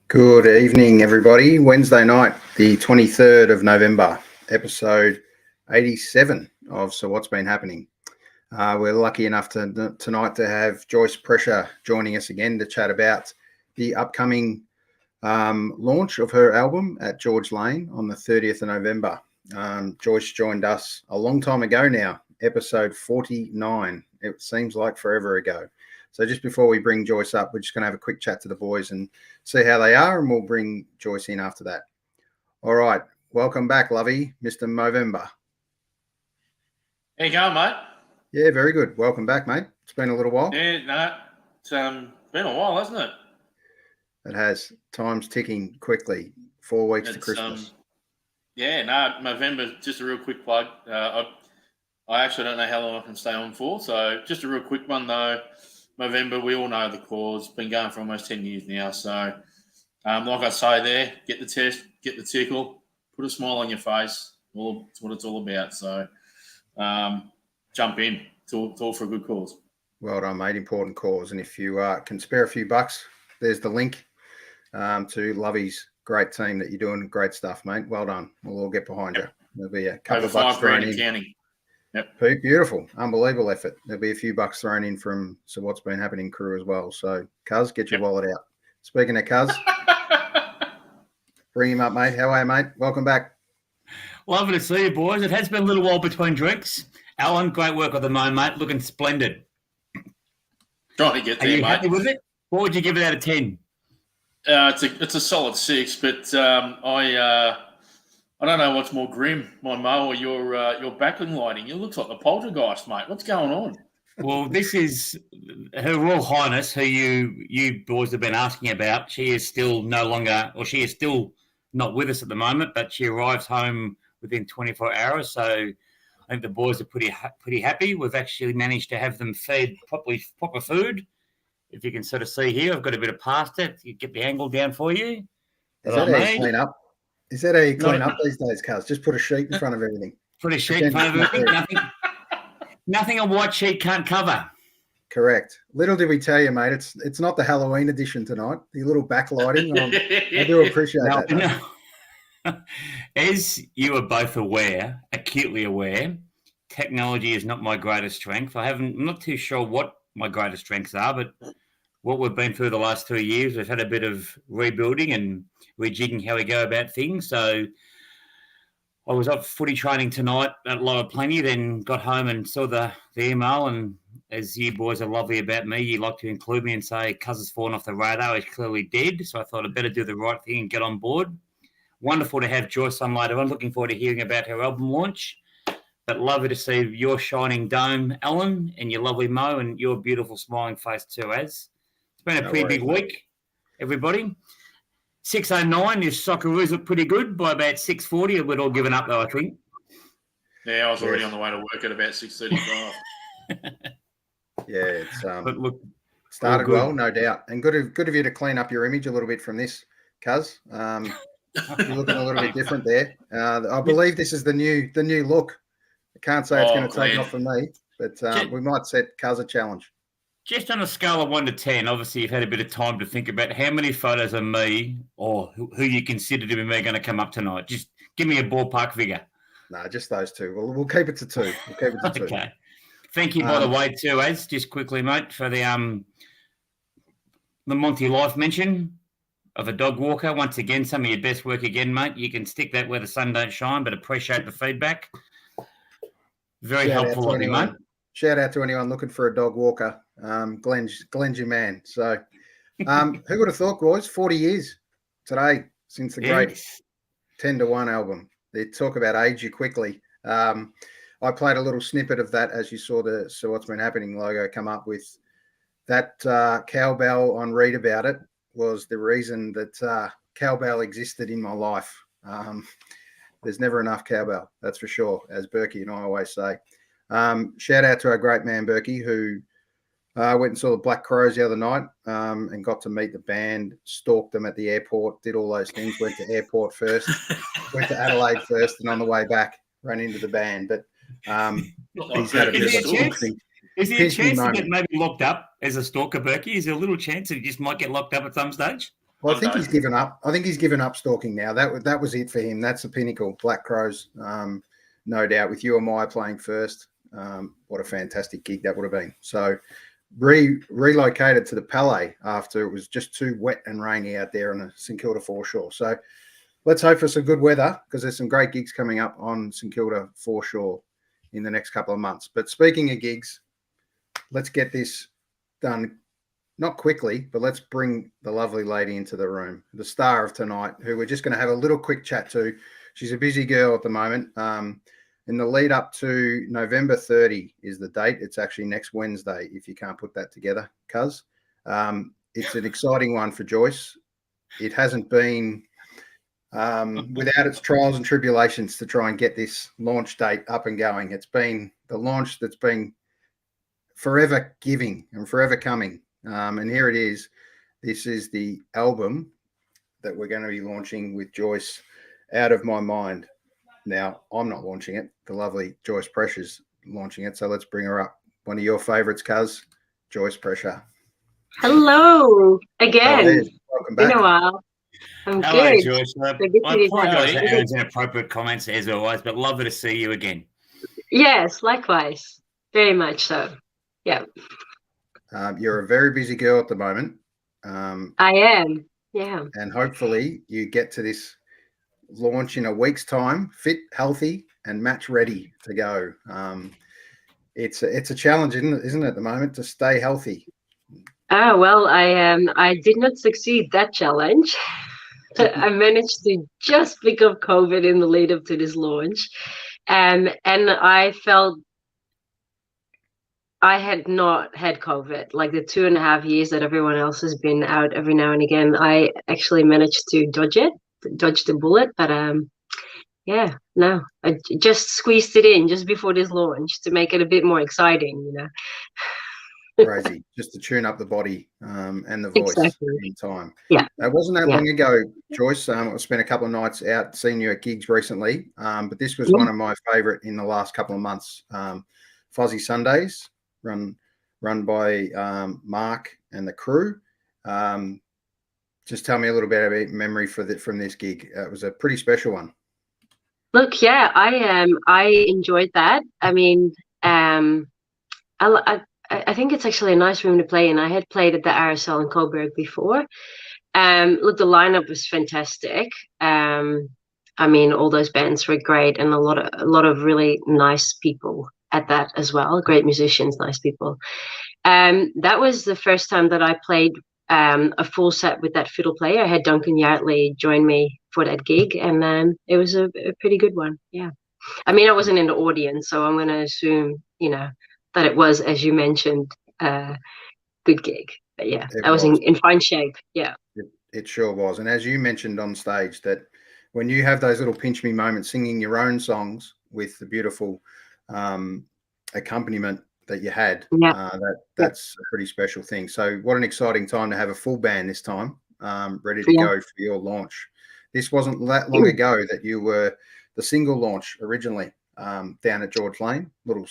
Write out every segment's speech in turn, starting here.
Good evening, everybody. Wednesday night, the 23rd of November, episode 87 of So What's Been Happening. We're lucky enough tonight to have Joyce Prescher joining us again to chat about the upcoming launch of her album at George Lane on the 30th of November. Joyce joined us a long time ago now, episode 49. It seems like forever ago. So just before we bring Joyce up, we're just going to have a quick chat to the boys and see how they are, and we'll bring Joyce in after that. All right. Welcome back, Lovey, Mr. Movember. How you going, mate? Yeah, very good. Welcome back, mate. It's been a little while. Yeah, no, it's been a while, hasn't it? It has. Time's ticking quickly. 4 weeks to Christmas. November, just a real quick plug. I actually don't know how long I can stay on for, so just a real quick one, though. November, we all know the cause. Been going for almost 10 years now. So, like I say there, get the test, get the tickle, put a smile on your face. That's what it's all about. So, jump in. It's all for a good cause. Well done, mate. Important cause. And if you can spare a few bucks, there's the link to Lovey's great team that you're doing great stuff, mate. Well done. We'll all get behind you. There'll be a couple of bucks thrown in. Counting. Yep. Pete, beautiful. Unbelievable effort. There'll be a few bucks thrown in from So What's Been Happening crew as well. So, Cuz, get your wallet out. Speaking of Cuz, bring him up, mate. How are you, mate? Welcome back. Lovely to see you, boys. It has been a little while between drinks. Alan, great work at the moment, mate. Looking splendid. Trying to get there, mate. Are you happy with it? What would you give it out of 10? It's a solid 6, but I don't know what's more grim, my Mo, or your backling lighting. It looks like the poltergeist, mate. What's going on? Well, this is Her Royal Highness, who you boys have been asking about. She is still she is still not with us at the moment, but she arrives home within 24 hours. So I think the boys are pretty happy. We've actually managed to have them fed proper food. If you can sort of see here, I've got a bit of pasta to get the angle down for you. Is that how you clean up? Is that how you clean up these days, Cuz? Just put a sheet in front of everything. Put a sheet in front of everything. Nothing a white sheet can't cover. Correct. Little did we tell you, mate, it's not the Halloween edition tonight. The little backlighting. I do appreciate that. No. As you are both acutely aware, technology is not my greatest strength. I'm not too sure what my greatest strengths are, but what we've been through the last 3 years, we've had a bit of rebuilding and rejigging how we go about things. So I was up footy training tonight at Lower Plenty, then got home and saw the email. And as you boys are lovely about me, you like to include me and say, Cuz has fallen off the radar. He's clearly dead. So I thought I'd better do the right thing and get on board. Wonderful to have Joyce on later on. Looking forward to hearing about her album launch. But lovely to see your shining dome, Alan, and your lovely Mo, and your beautiful smiling face too, Az. It's been a pretty big week, everybody. 6:09, your Socceroos look pretty good. By about 6:40, we'd all given up, though, I think. Yeah, I was already on the way to work at about 6:35. Yeah, it's started well, no doubt. And good of you to clean up your image a little bit from this, Cuz. You're looking a little bit different there. I believe this is the new look. I can't say it's going to take off for me, but we might set Cuz a challenge. Just on a scale of 1 to 10, obviously you've had a bit of time to think about how many photos of me or who you consider to be me going to come up tonight. Just give me a ballpark figure. No, just those two. We'll keep it to 2. We'll keep it to 2. Okay. Thank you, by the way, too, Az, just quickly, mate, for the Monty Life mention of a dog walker. Once again, some of your best work again, mate. You can stick that where the sun don't shine, but appreciate the feedback. Very helpful of you, mate. Shout out to anyone looking for a dog walker. Glenn's your man. So who would have thought, boys, 40 years today since the great 10-1 album. They talk about age you quickly. I played a little snippet of that as you saw the So What's Been Happening logo come up with that cowbell on Read About It was the reason that cowbell existed in my life. There's never enough cowbell, that's for sure, as Berkey and I always say. Shout out to our great man Berkey, who went and saw the Black Crows the other night and got to meet the band, stalked them at the airport, did all those things, went to airport first, went to Adelaide first, and on the way back ran into the band. But he's had a bit of a stalking. Is there a chance to get maybe locked up as a stalker, Berkey? Is there a little chance that he just might get locked up at some stage? Well, I think he's given up. I think he's given up stalking now. That was it for him. That's the pinnacle. Black Crows, no doubt. With you and I playing first, what a fantastic gig that would have been. So relocated to the Palais after it was just too wet and rainy out there on the St Kilda foreshore. So let's hope for some good weather, because there's some great gigs coming up on St Kilda foreshore in the next couple of months. But speaking of gigs, let's get this done. Not quickly, but let's bring the lovely lady into the room, the star of tonight, who we're just going to have a little quick chat to. She's a busy girl at the moment. In the lead up to November 30 is the date. It's actually next Wednesday, if you can't put that together, cuz. It's an exciting one for Joyce. It hasn't been without its trials and tribulations to try and get this launch date up and going. It's been the launch that's been forever giving and forever coming. And here it is. This is the album that we're going to be launching with Joyce, Out of My Mind. Now, I'm not launching it. The lovely Joyce Prescher's launching it. So let's bring her up. One of your favourites, cuz, Joyce Prescher. Hello again. Welcome back. Been a while. I'm Hello, good. Joyce. I apologise for Aaron's inappropriate comments as always, but lovely to see you again. Yes, likewise. Very much so. Yeah. You're a very busy girl at the moment. I am. Yeah. And hopefully you get to this launch in a week's time, fit, healthy, and match ready to go. It's a challenge, isn't it, at the moment, to stay healthy? Oh, well, I did not succeed that challenge. I managed to just pick up COVID in the lead up to this launch. And I felt I had not had COVID, like the 2.5 years that everyone else has been out every now and again. I actually managed to dodge the bullet, but yeah, no, I just squeezed it in just before this launch to make it a bit more exciting, you know. Crazy, just to tune up the body and the voice in time. Yeah, it wasn't that long ago, Joyce. I spent a couple of nights out seeing you at gigs recently, but this was one of my favourite in the last couple of months. Fuzzy Sundays, run by Mark and the crew. Just tell me a little bit about memory from this gig. It was a pretty special one. Look, yeah, I enjoyed that. I mean, I think it's actually a nice room to play in. I had played at the RSL in Coburg before. Look, the lineup was fantastic. I mean, all those bands were great, and a lot of really nice people at that as well. Great musicians, nice people. That was the first time that I played a full set with that fiddle player. I had Duncan Yardley join me for that gig, and it was a pretty good one. Yeah, I mean, I wasn't in the audience, so I'm going to assume, you know, that it was, as you mentioned, good gig. But yeah, I was in fine shape. Yeah, it sure was. And as you mentioned on stage, that when you have those little pinch me moments singing your own songs with the beautiful accompaniment that you had, that's a pretty special thing. So what an exciting time to have a full band this time, ready to go for your launch. This wasn't that long ago that you were the single launch originally down at George Lane. Little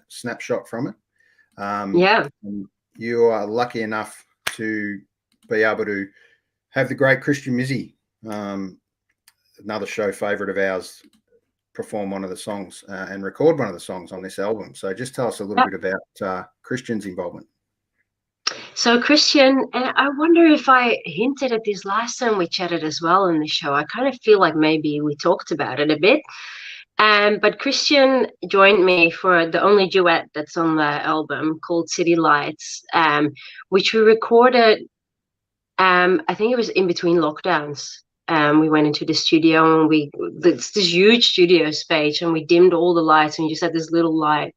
snapshot from it. And you are lucky enough to be able to have the great Christian Mizzy, another show favourite of ours, perform one of the songs and record one of the songs on this album. So just tell us a little bit about Christian's involvement. So Christian, I wonder if I hinted at this last time we chatted as well on the show. I kind of feel like maybe we talked about it a bit. But Christian joined me for the only duet that's on the album, called City Lights, which we recorded, I think it was in between lockdowns. We went into the studio, and it's this huge studio space, and we dimmed all the lights, and we just had this little light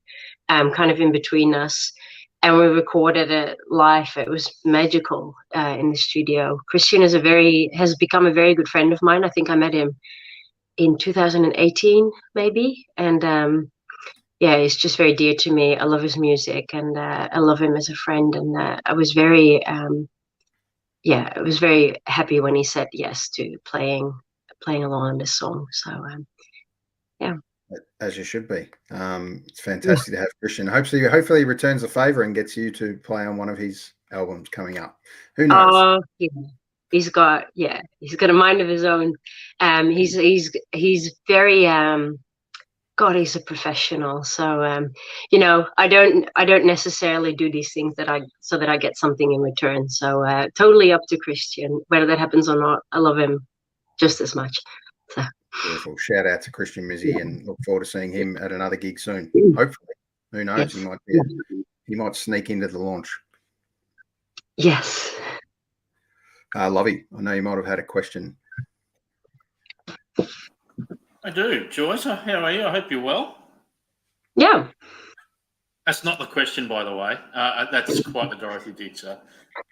kind of in between us. And we recorded it live. It was magical in the studio. Christian has become a very good friend of mine. I think I met him in 2018, maybe. And he's just very dear to me. I love his music, and I love him as a friend. And I was very happy when he said yes to playing along on this song. So as you should be. It's fantastic to have Christian. Hopefully he returns the favour and gets you to play on one of his albums coming up. Who knows? he's got a mind of his own. He's very God, he's a professional. So you know, I don't necessarily do these things that I get something in return. So totally up to Christian, whether that happens or not. I love him just as much. So. Beautiful. Shout out to Christian Mizzy, and look forward to seeing him at another gig soon. Hopefully, who knows? Yes. He might sneak into the launch. Yes. Lovey, I know you might have had a question. I do, Joyce. How are you? I hope you're well. Yeah. That's not the question, by the way. That's quite the Dorothy Dixer.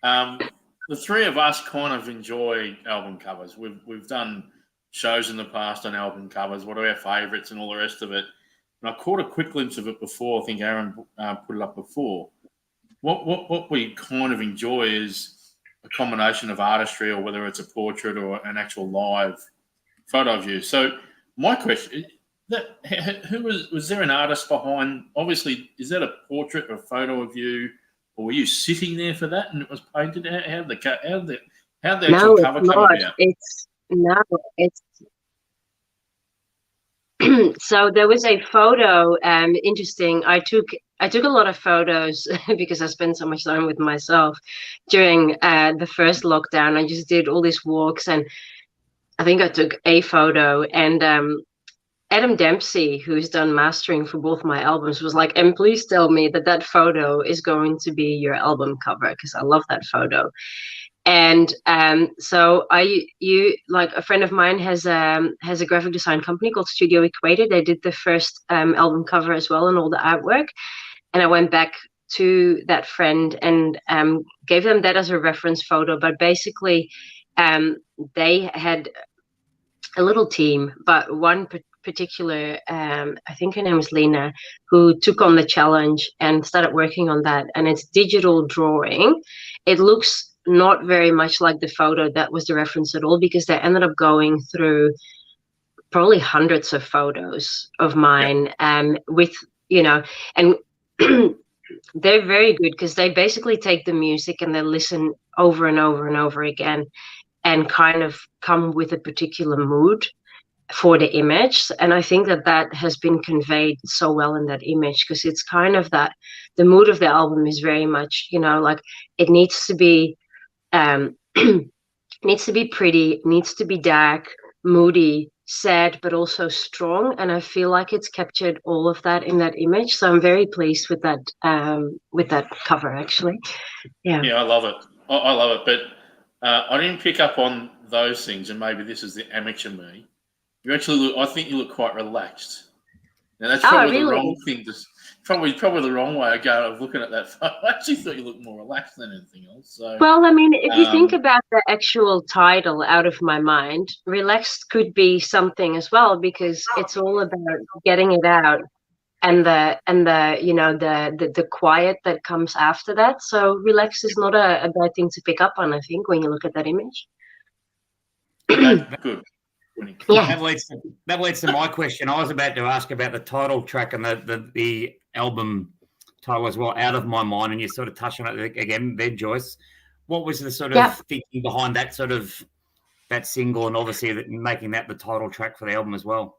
The three of us kind of enjoy album covers. We've done shows in the past on album covers. What are our favourites and all the rest of it? And I caught a quick glimpse of it before. I think Aaron put it up before. What we kind of enjoy is a combination of artistry, or whether it's a portrait or an actual live photo of you. So my question, who was there an artist behind? Obviously, is that a portrait or a photo of you, or were you sitting there for that and it was painted? How did the actual cover come about? So there was a photo. Interesting. I took a lot of photos because I spent so much time with myself during the first lockdown. I just did all these walks, and I think I took a photo. And Adam Dempsey, who's done mastering for both my albums, was like, "And please tell me that photo is going to be your album cover, because I love that photo." And so like a friend of mine has a graphic design company called Studio Equator. They did the first album cover as well and all the artwork. And I went back to that friend and gave them that as a reference photo. But basically, they had a little team, but one particular, I think her name was Lena, who took on the challenge and started working on that. And it's digital drawing. It looks not very much like the photo that was the reference at all, because they ended up going through probably hundreds of photos of mine, with, you know, and they're very good because they basically take the music and they listen over and over and over again and kind of come with a particular mood for the image. And I think that has been conveyed so well in that image, because it's kind of that the mood of the album is very much, you know, like it needs to be needs to be pretty, needs to be dark, moody, sad, but also strong. And I feel like it's captured all of that in that image. So I'm very pleased with that cover, actually. Yeah, I love it. I love it. But I didn't pick up on those things, and maybe this is the amateur me. You actually I think you look quite relaxed. Now that's probably the wrong thing to. Probably the wrong way of looking at that photo. I actually thought you looked more relaxed than anything else. So, well, I mean, if you think about the actual title, Out of My Mind, relaxed could be something as well, because it's all about getting it out and the you know, the quiet that comes after that. So relaxed is not a bad thing to pick up on, I think, when you look at that image. Good. Yeah. That leads to my question. I was about to ask about the title track and the album title as well, Out of My Mind, and you sort of touched on it again there, Joyce. What was the sort of thinking behind that single, and obviously making that the title track for the album as well?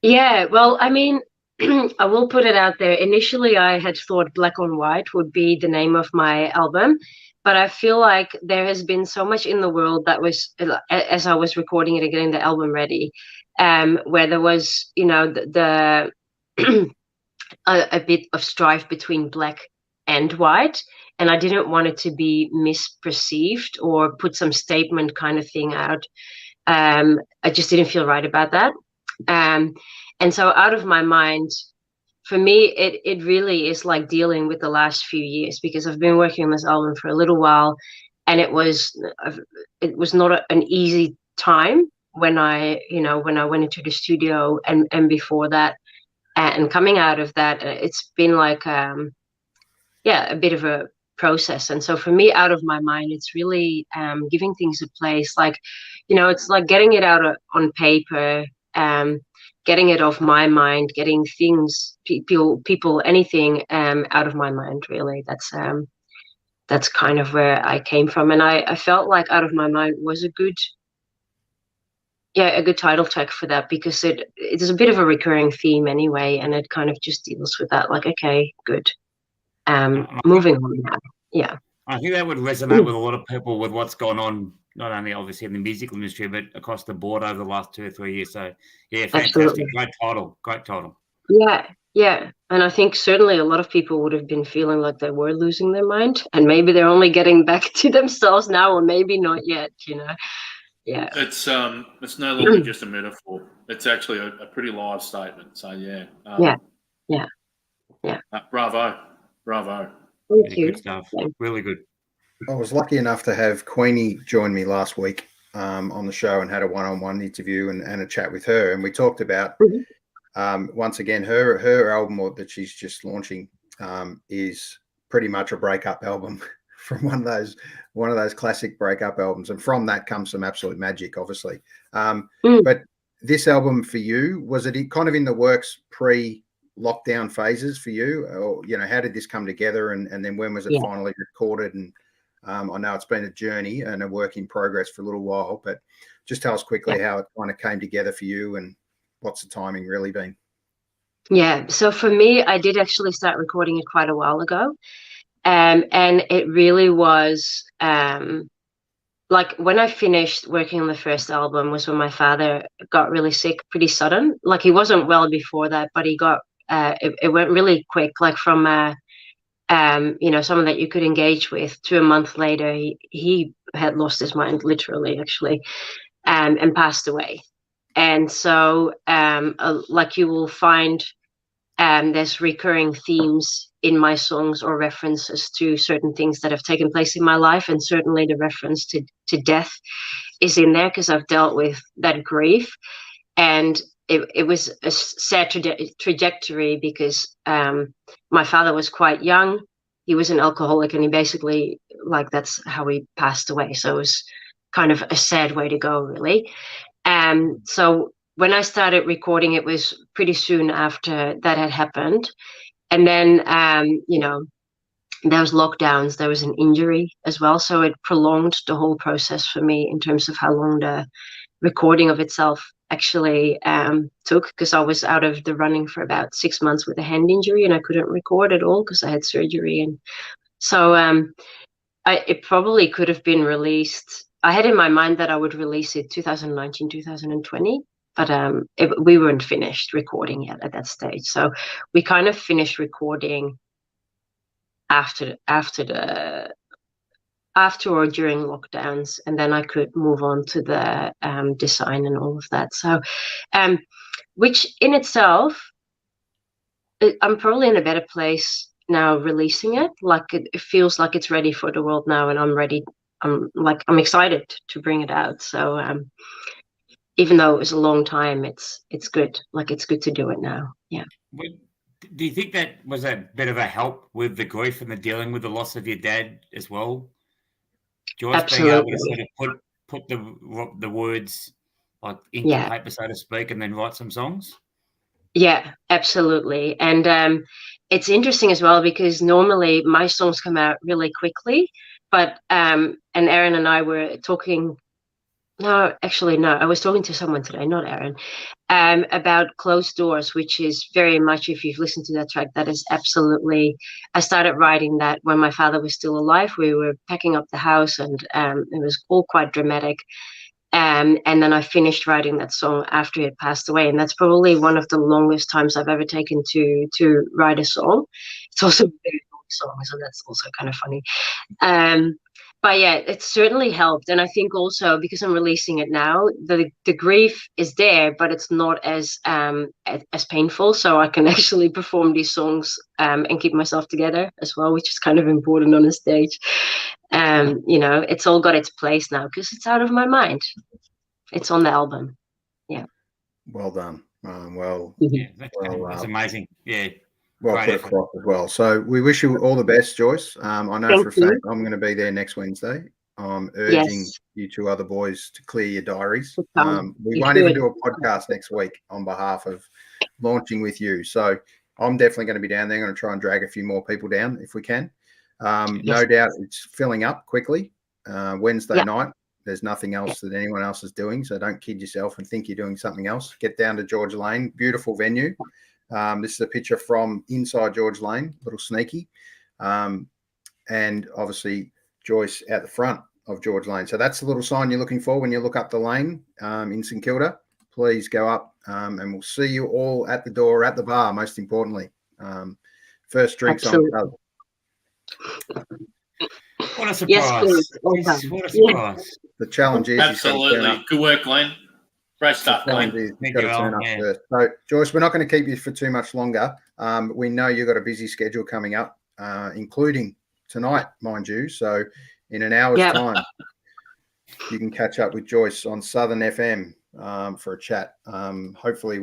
Yeah, well, I mean, I will put it out there. Initially, I had thought Black on White would be the name of my album, but I feel like there has been so much in the world that was, as I was recording it and getting the album ready, where there was, you know, the a bit of strife between black and white, and I didn't want it to be misperceived or put some statement kind of thing out. I just didn't feel right about that. And so Out of My Mind, for me, it really is like dealing with the last few years, because I've been working on this album for a little while, and it was not an easy time when I went into the studio and before that, and coming out of that, it's been like a bit of a process. And so for me, Out of My Mind, it's really giving things a place, like, you know, it's like getting it out on paper, getting it off my mind, getting things, people, anything out of my mind, really. That's that's kind of where I came from. And I felt like Out of My Mind was a good title track for that, because it is a bit of a recurring theme anyway, and it kind of just deals with that, like, okay, good. Moving on now. Yeah. I think that would resonate with a lot of people with what's gone on, not only obviously in the musical industry, but across the board over the last 2 or 3 years. So yeah, fantastic. Absolutely. Great title. Yeah. And I think certainly a lot of people would have been feeling like they were losing their mind, and maybe they're only getting back to themselves now, or maybe not yet, Yeah. It's no longer just a metaphor. It's actually a pretty live statement. So yeah. Bravo. Thank you. Good stuff. Really good. I was lucky enough to have Queenie join me last week on the show, and had a one-on-one interview and a chat with her, and we talked about once again her album that she's just launching is pretty much a breakup album from one of those classic breakup albums, and from that comes some absolute magic, obviously. But this album for you, was it kind of in the works pre-lockdown phases for you, or how did this come together, and then when was it finally recorded? And I know it's been a journey and a work in progress for a little while, but just tell us quickly how it kind of came together for you, and what's the timing really been? Yeah, so for me, I did actually start recording it quite a while ago. And it really was like when I finished working on the first album was when my father got really sick pretty sudden. Like, he wasn't well before that, but he got it went really quick, like from someone that you could engage with to a month later he had lost his mind, literally, actually, and passed away. And so like you will find there's recurring themes in my songs, or references to certain things that have taken place in my life, and certainly the reference to death is in there, because I've dealt with that grief, and it was a sad trajectory, because my father was quite young. He was an alcoholic, and he basically, like, that's how he passed away. So it was kind of a sad way to go, really. So when I started recording, it was pretty soon after that had happened. And then, there was lockdowns, there was an injury as well. So it prolonged the whole process for me in terms of how long the recording of itself actually took, because I was out of the running for about 6 months with a hand injury, and I couldn't record at all because I had surgery. And so it probably could have been released. I had in my mind that I would release it 2019, 2020. But we weren't finished recording yet at that stage. So we kind of finished recording after or during lockdowns, and then I could move on to the design and all of that. So, which in itself, I'm probably in a better place now releasing it. Like, it feels like it's ready for the world now, and I'm ready. I'm excited to bring it out. So. Even though it was a long time, it's good. Like, it's good to do it now. Yeah. Do you think that was a bit of a help with the grief and the dealing with the loss of your dad as well, Joyce? Absolutely. Being able to sort of put the words like ink and paper, so to speak, and then write some songs? Yeah, absolutely. And it's interesting as well, because normally my songs come out really quickly, but and Aaron and I were talking. No, actually, no. I was talking to someone today, not Aaron, about Closed Doors, which is very much, if you've listened to that track, that is absolutely. I started writing that when my father was still alive. We were packing up the house, and it was all quite dramatic. And then I finished writing that song after he had passed away, and that's probably one of the longest times I've ever taken to write a song. It's also a very long song, so that's also kind of funny. But yeah, it certainly helped. And I think also because I'm releasing it now, the grief is there, but it's not as painful. So I can actually perform these songs and keep myself together as well, which is kind of important on a stage. It's all got its place now because it's out of my mind. It's on the album. Yeah. Well done. That's amazing. Yeah. Well put across as well. So we wish you all the best, Joyce. I know for a fact I'm going to be there next Wednesday. I'm urging you two other boys to clear your diaries. We won't even do a podcast next week on behalf of launching with you. So I'm definitely going to be down there. I'm going to try and drag a few more people down if we can. No doubt it's filling up quickly. Wednesday Yeah. night, there's nothing else that anyone else is doing, so don't kid yourself and think you're doing something else. Get down to George Lane, beautiful venue. This is a picture from inside George Lane, little sneaky. And obviously Joyce out the front of George Lane. So that's the little sign you're looking for when you look up the lane in St Kilda. Please go up and we'll see you all at the door, at the bar, most importantly. First drinks on the What a surprise. Yes, please. Yes, what a surprise. The challenge is Absolutely. Good work, Glenn. Great stuff, Glenn. Thank Got you, to turn Al, up yeah. first. So, Joyce, we're not going to keep you for too much longer. We know you've got a busy schedule coming up, including tonight, mind you. So, in an hour's time, you can catch up with Joyce on Southern FM for a chat. Hopefully,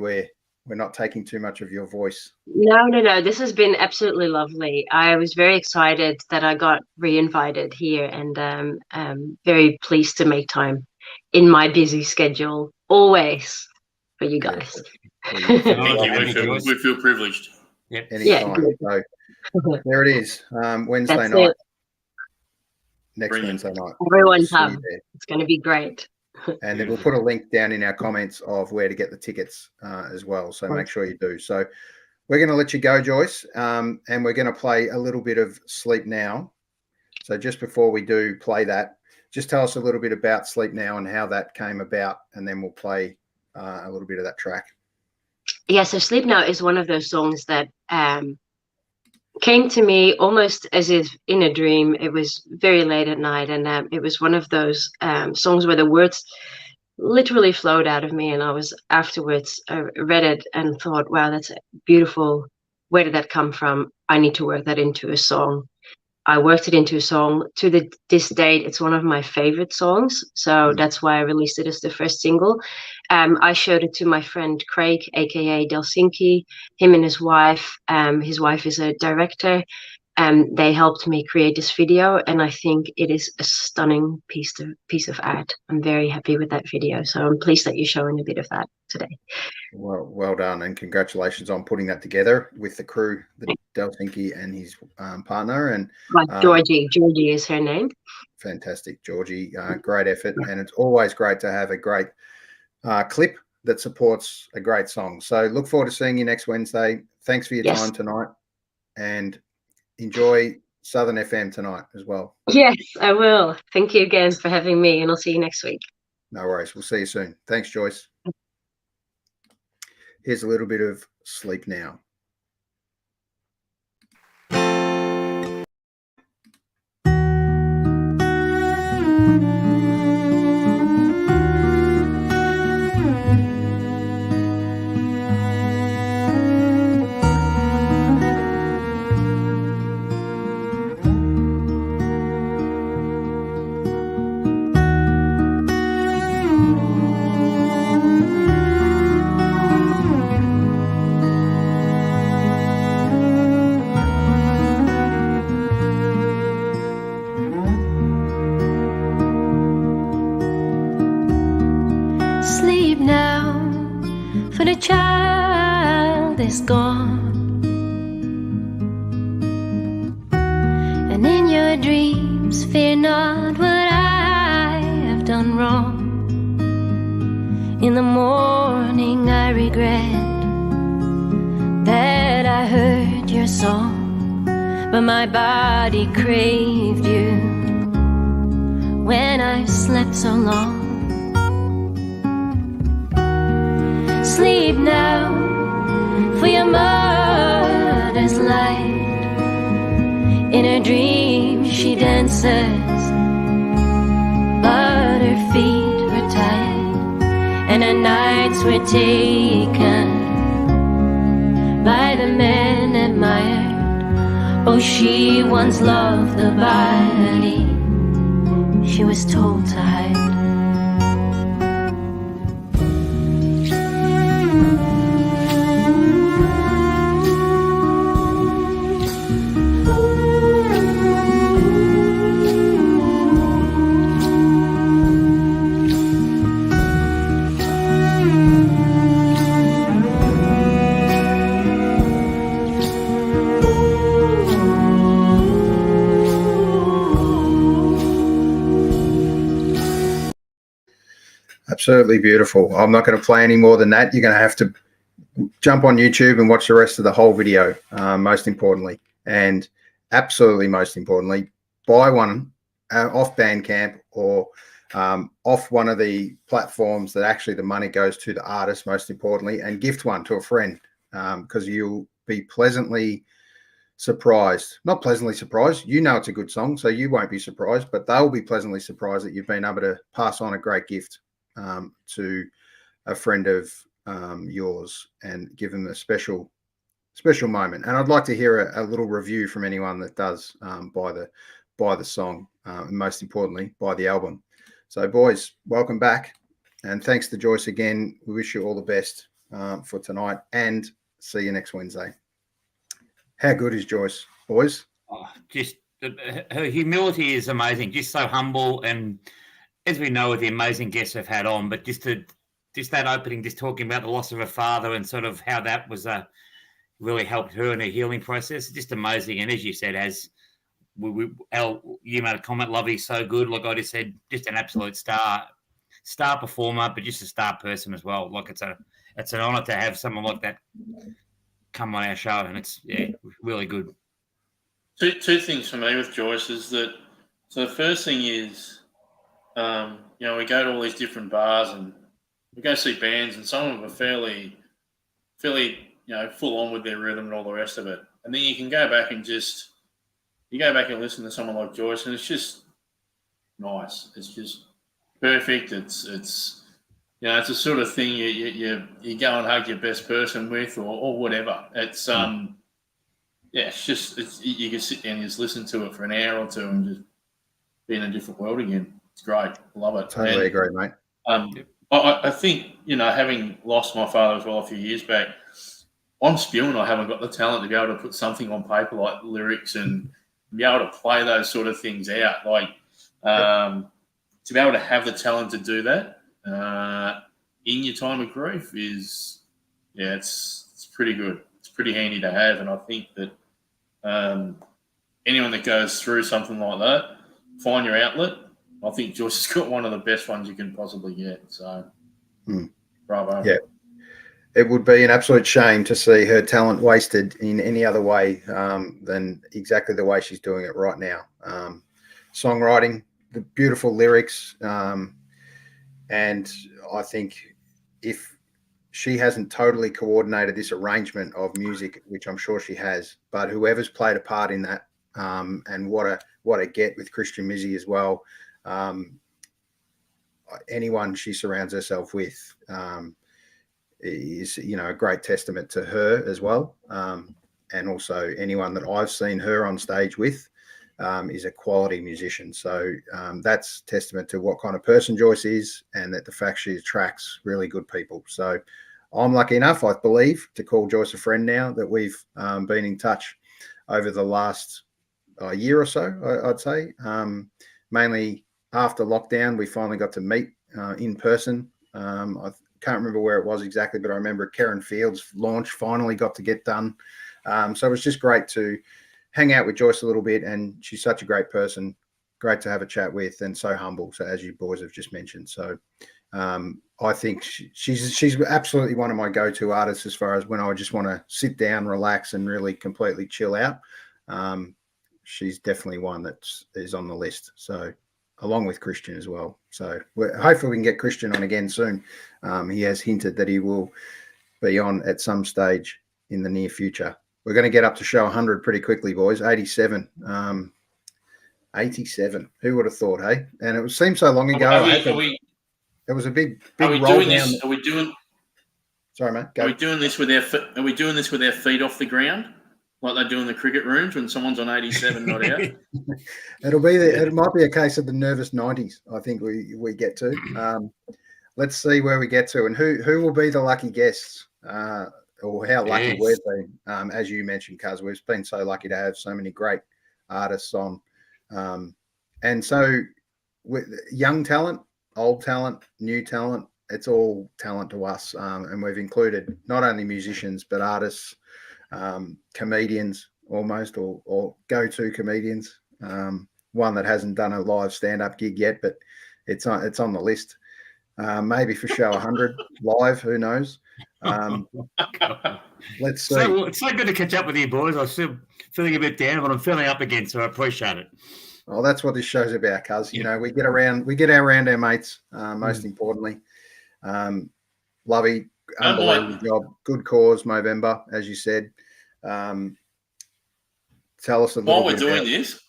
we're not taking too much of your voice. No. This has been absolutely lovely. I was very excited that I got re-invited here, and I'm very pleased to make time in my busy schedule, always, for you guys. Thank you. We feel privileged. Yep. Anytime. So there it is. Wednesday That's night. it. Next Brilliant. Wednesday night. Everyone We'll see you come. there. It's going to be great. And then we'll put a link down in our comments of where to get the tickets as well. So make sure you do. So we're going to let you go, Joyce, and we're going to play a little bit of Sleep Now. So just before we do play that, just tell us a little bit about Sleep Now and how that came about, and then we'll play a little bit of that track. Yeah, so Sleep Now is one of those songs that came to me almost as if in a dream. It was very late at night, and it was one of those songs where the words literally flowed out of me, and I was afterwards, I read it and thought, wow, that's beautiful. Where did that come from? I need to work that into a song. I worked it into a song. To this date, it's one of my favorite songs. So that's why I released it as the first single. I showed it to my friend Craig, aka Delsinki, him and his wife. His wife is a director. They helped me create this video, and I think it is a stunning piece of art. I'm very happy with that video. So I'm pleased that you're showing a bit of that today. Well done, and congratulations on putting that together with the crew, the Delsinki and his partner. And Georgie is her name. Fantastic, Georgie. Great effort, and it's always great to have a great clip that supports a great song. So look forward to seeing you next Wednesday. Thanks for your time tonight, and enjoy Southern FM tonight as well. Yes, I will. Thank you again for having me, and I'll see you next week. No worries. We'll see you soon. Thanks, Joyce. Here's a little bit of Sleep Now. Sleep now, for the child is gone, and in your dreams fear not what I have done wrong. In the morning I regret that I heard your song, but my body craved you when I slept so long. Sleep now, for your mother's light. In her dream she dances, but her feet were tied, and her nights were taken by the men admired. Oh, she once loved the body she was told to hide. Absolutely beautiful. I'm not going to play any more than that. You're going to have to jump on YouTube and watch the rest of the whole video, most importantly. And absolutely most importantly, buy one off Bandcamp or off one of the platforms that actually the money goes to the artist, most importantly, and gift one to a friend, because you'll be pleasantly surprised. Not pleasantly surprised. You know it's a good song, so you won't be surprised, but they'll be pleasantly surprised that you've been able to pass on a great gift to a friend of yours and give them a special moment. And I'd like to hear a little review from anyone that does buy the song, and most importantly, buy the album. So, boys, welcome back, and thanks to Joyce again. We wish you all the best for tonight, and see you next Wednesday. How good is Joyce, boys? Oh, just her humility is amazing. Just so humble, and as we know, with the amazing guests we've had on, but just that opening, just talking about the loss of her father and sort of how that was really helped her in her healing process. Just amazing. And as you said, you made a comment, Lovey's so good. Like I just said, just an absolute star performer, but just a star person as well. Like it's an honour to have someone like that come on our show, and it's really good. Two things for me with Joyce is that, so the first thing is, we go to all these different bars and we go see bands, and some of them are fairly, full on with their rhythm and all the rest of it. And then you can go back and listen to someone like Joyce, and it's just nice. It's just perfect. It's it's the sort of thing you go and hug your best person with, or whatever. It's you can sit down and just listen to it for an hour or two and just be in a different world again. It's great. Love it. Totally agree, mate. I think, having lost my father as well a few years back, I'm spewing I haven't got the talent to be able to put something on paper like lyrics and be able to play those sort of things out. Like, to be able to have the talent to do that in your time of grief is, it's pretty good. It's pretty handy to have. And I think that anyone that goes through something like that, find your outlet. I think Joyce has got one of the best ones you can possibly get. So, bravo. Yeah. It would be an absolute shame to see her talent wasted in any other way than exactly the way she's doing it right now. Songwriting, the beautiful lyrics, and I think if she hasn't totally coordinated this arrangement of music, which I'm sure she has, but whoever's played a part in that, and what a get with Christian Mizzy as well. Anyone she surrounds herself with is a great testament to her as well, and also anyone that I've seen her on stage with is a quality musician. So that's testament to what kind of person Joyce is, and that the fact she attracts really good people. So I'm lucky enough, I believe, to call Joyce a friend now that we've been in touch over the last year or so, I'd say. Mainly after lockdown, we finally got to meet in person. I can't remember where it was exactly, but I remember Karen Field's launch finally got to get done. So it was just great to hang out with Joyce a little bit, and she's such a great person, great to have a chat with, and so humble. So as you boys have just mentioned, so I think she's absolutely one of my go-to artists as far as when I just want to sit down, relax, and really completely chill out. She's definitely one that is on the list. So along with Christian as well. So hopefully we can get Christian on again soon. He has hinted that he will be on at some stage in the near future. We're going to get up to show 100 pretty quickly, boys. 87. 87. Who would have thought, hey? And it seemed so long ago. It was a big roll down. Are we doing? Sorry, mate. Go. Are we doing this with our feet off the ground, like they do in the cricket rooms when someone's on 87 not out? It might be a case of the nervous 90s. I think we get to. Let's see where we get to, and who will be the lucky guests, or how lucky we've been. As you mentioned, Cuz, we've been so lucky to have so many great artists on, and so with young talent, old talent, new talent, it's all talent to us, and we've included not only musicians but artists, comedians almost, or go-to comedians. One that hasn't done a live stand-up gig yet, but it's on the list. maybe for show 100 live. Who knows? Let's see. So it's so good to catch up with you, boys. I'm still feeling a bit down, but I'm feeling up again, so I appreciate it. Well, that's what this show's about, cuz. You know, we get around our mates. Most importantly, Lovey, unbelievable job. Good cause, Movember, as you said. Tell us a little While we're bit doing about this,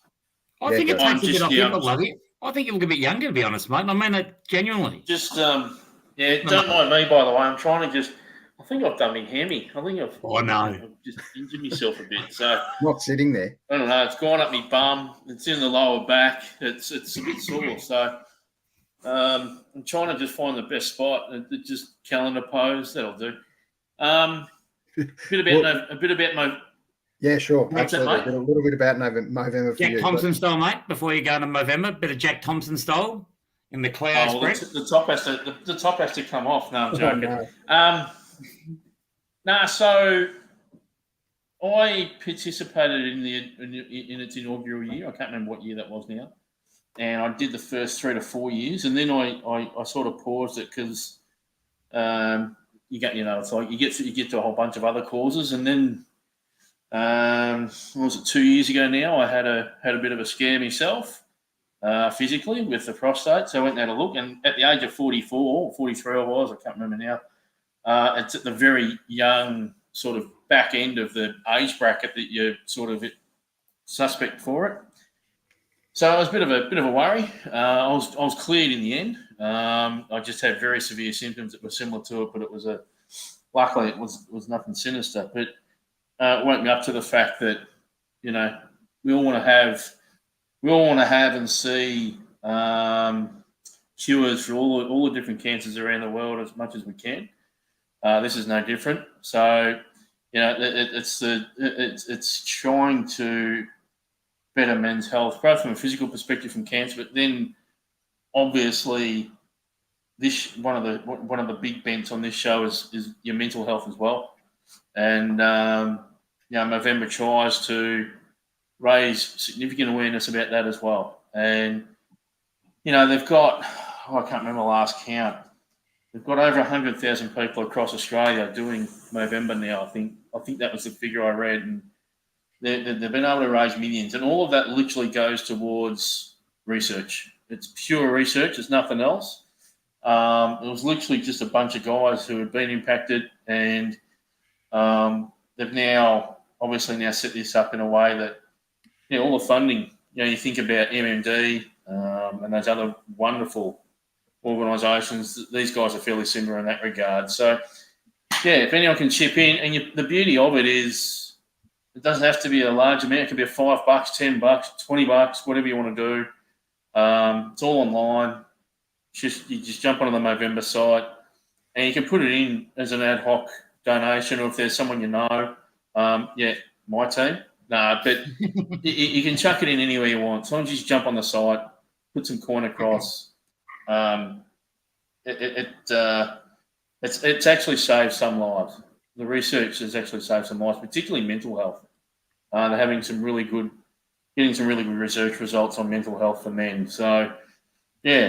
I think it I'm takes a bit just off young. people, Lovey. I think you look a bit younger, to be honest, mate. And I mean it genuinely. Just don't mind me, by the way. I'm trying to I think I've done my hammy. I think I've just injured myself a bit. So not sitting there. I don't know. It's gone up my bum. It's in the lower back. It's a bit sore. So I'm trying to just find the best spot. Just calendar pose. That'll do. A bit about my. Yeah, sure. What's Absolutely. that, a little bit about Movember for Jack you. Thompson style, mate, before you go to Movember. Bit of Jack Thompson style in the cloud spread. The top has to come off. No, I'm joking. No. So I participated in its inaugural year. I can't remember what year that was now. And I did the first 3 to 4 years, and then I sort of paused it because it's like you get to a whole bunch of other causes, and then was it 2 years ago now? I had a bit of a scare myself physically with the prostate, so I went and had a look. And at the age of 44 or 43, I can't remember now. It's at the very young sort of back end of the age bracket that you're sort of suspect for it. So it was a bit of a worry. I was cleared in the end. I just had very severe symptoms that were similar to it, but it was luckily it was nothing sinister. But it woke me up to the fact that we all want to have and see cures for all the different cancers around the world as much as we can. This is no different. So it's trying to better men's health, both from a physical perspective from cancer, but then obviously this one of the big bents on this show is your mental health as well. And Movember tries to raise significant awareness about that as well. And they've got I can't remember the last count. They've got over 100,000 people across Australia doing Movember now. I think that was the figure I read, and they've been able to raise millions, and all of that literally goes towards research. It's pure research. It's nothing else. It was literally just a bunch of guys who had been impacted, and they've now set this up in a way that all the funding. You think about MMD and those other wonderful organisations. These guys are fairly similar in that regard. So, if anyone can chip in, and the beauty of it is, it doesn't have to be a large amount. It could be $5, $10, $20, whatever you want to do. It's all online. You just jump onto the Movember site, and you can put it in as an ad hoc donation, or if there's someone you know, my team. But you can chuck it in anywhere you want. As long as you just jump on the site, put some coin across. It's actually saved some lives. The research has actually saved some lives, particularly mental health. They're getting some really good research results on mental health for men. So, the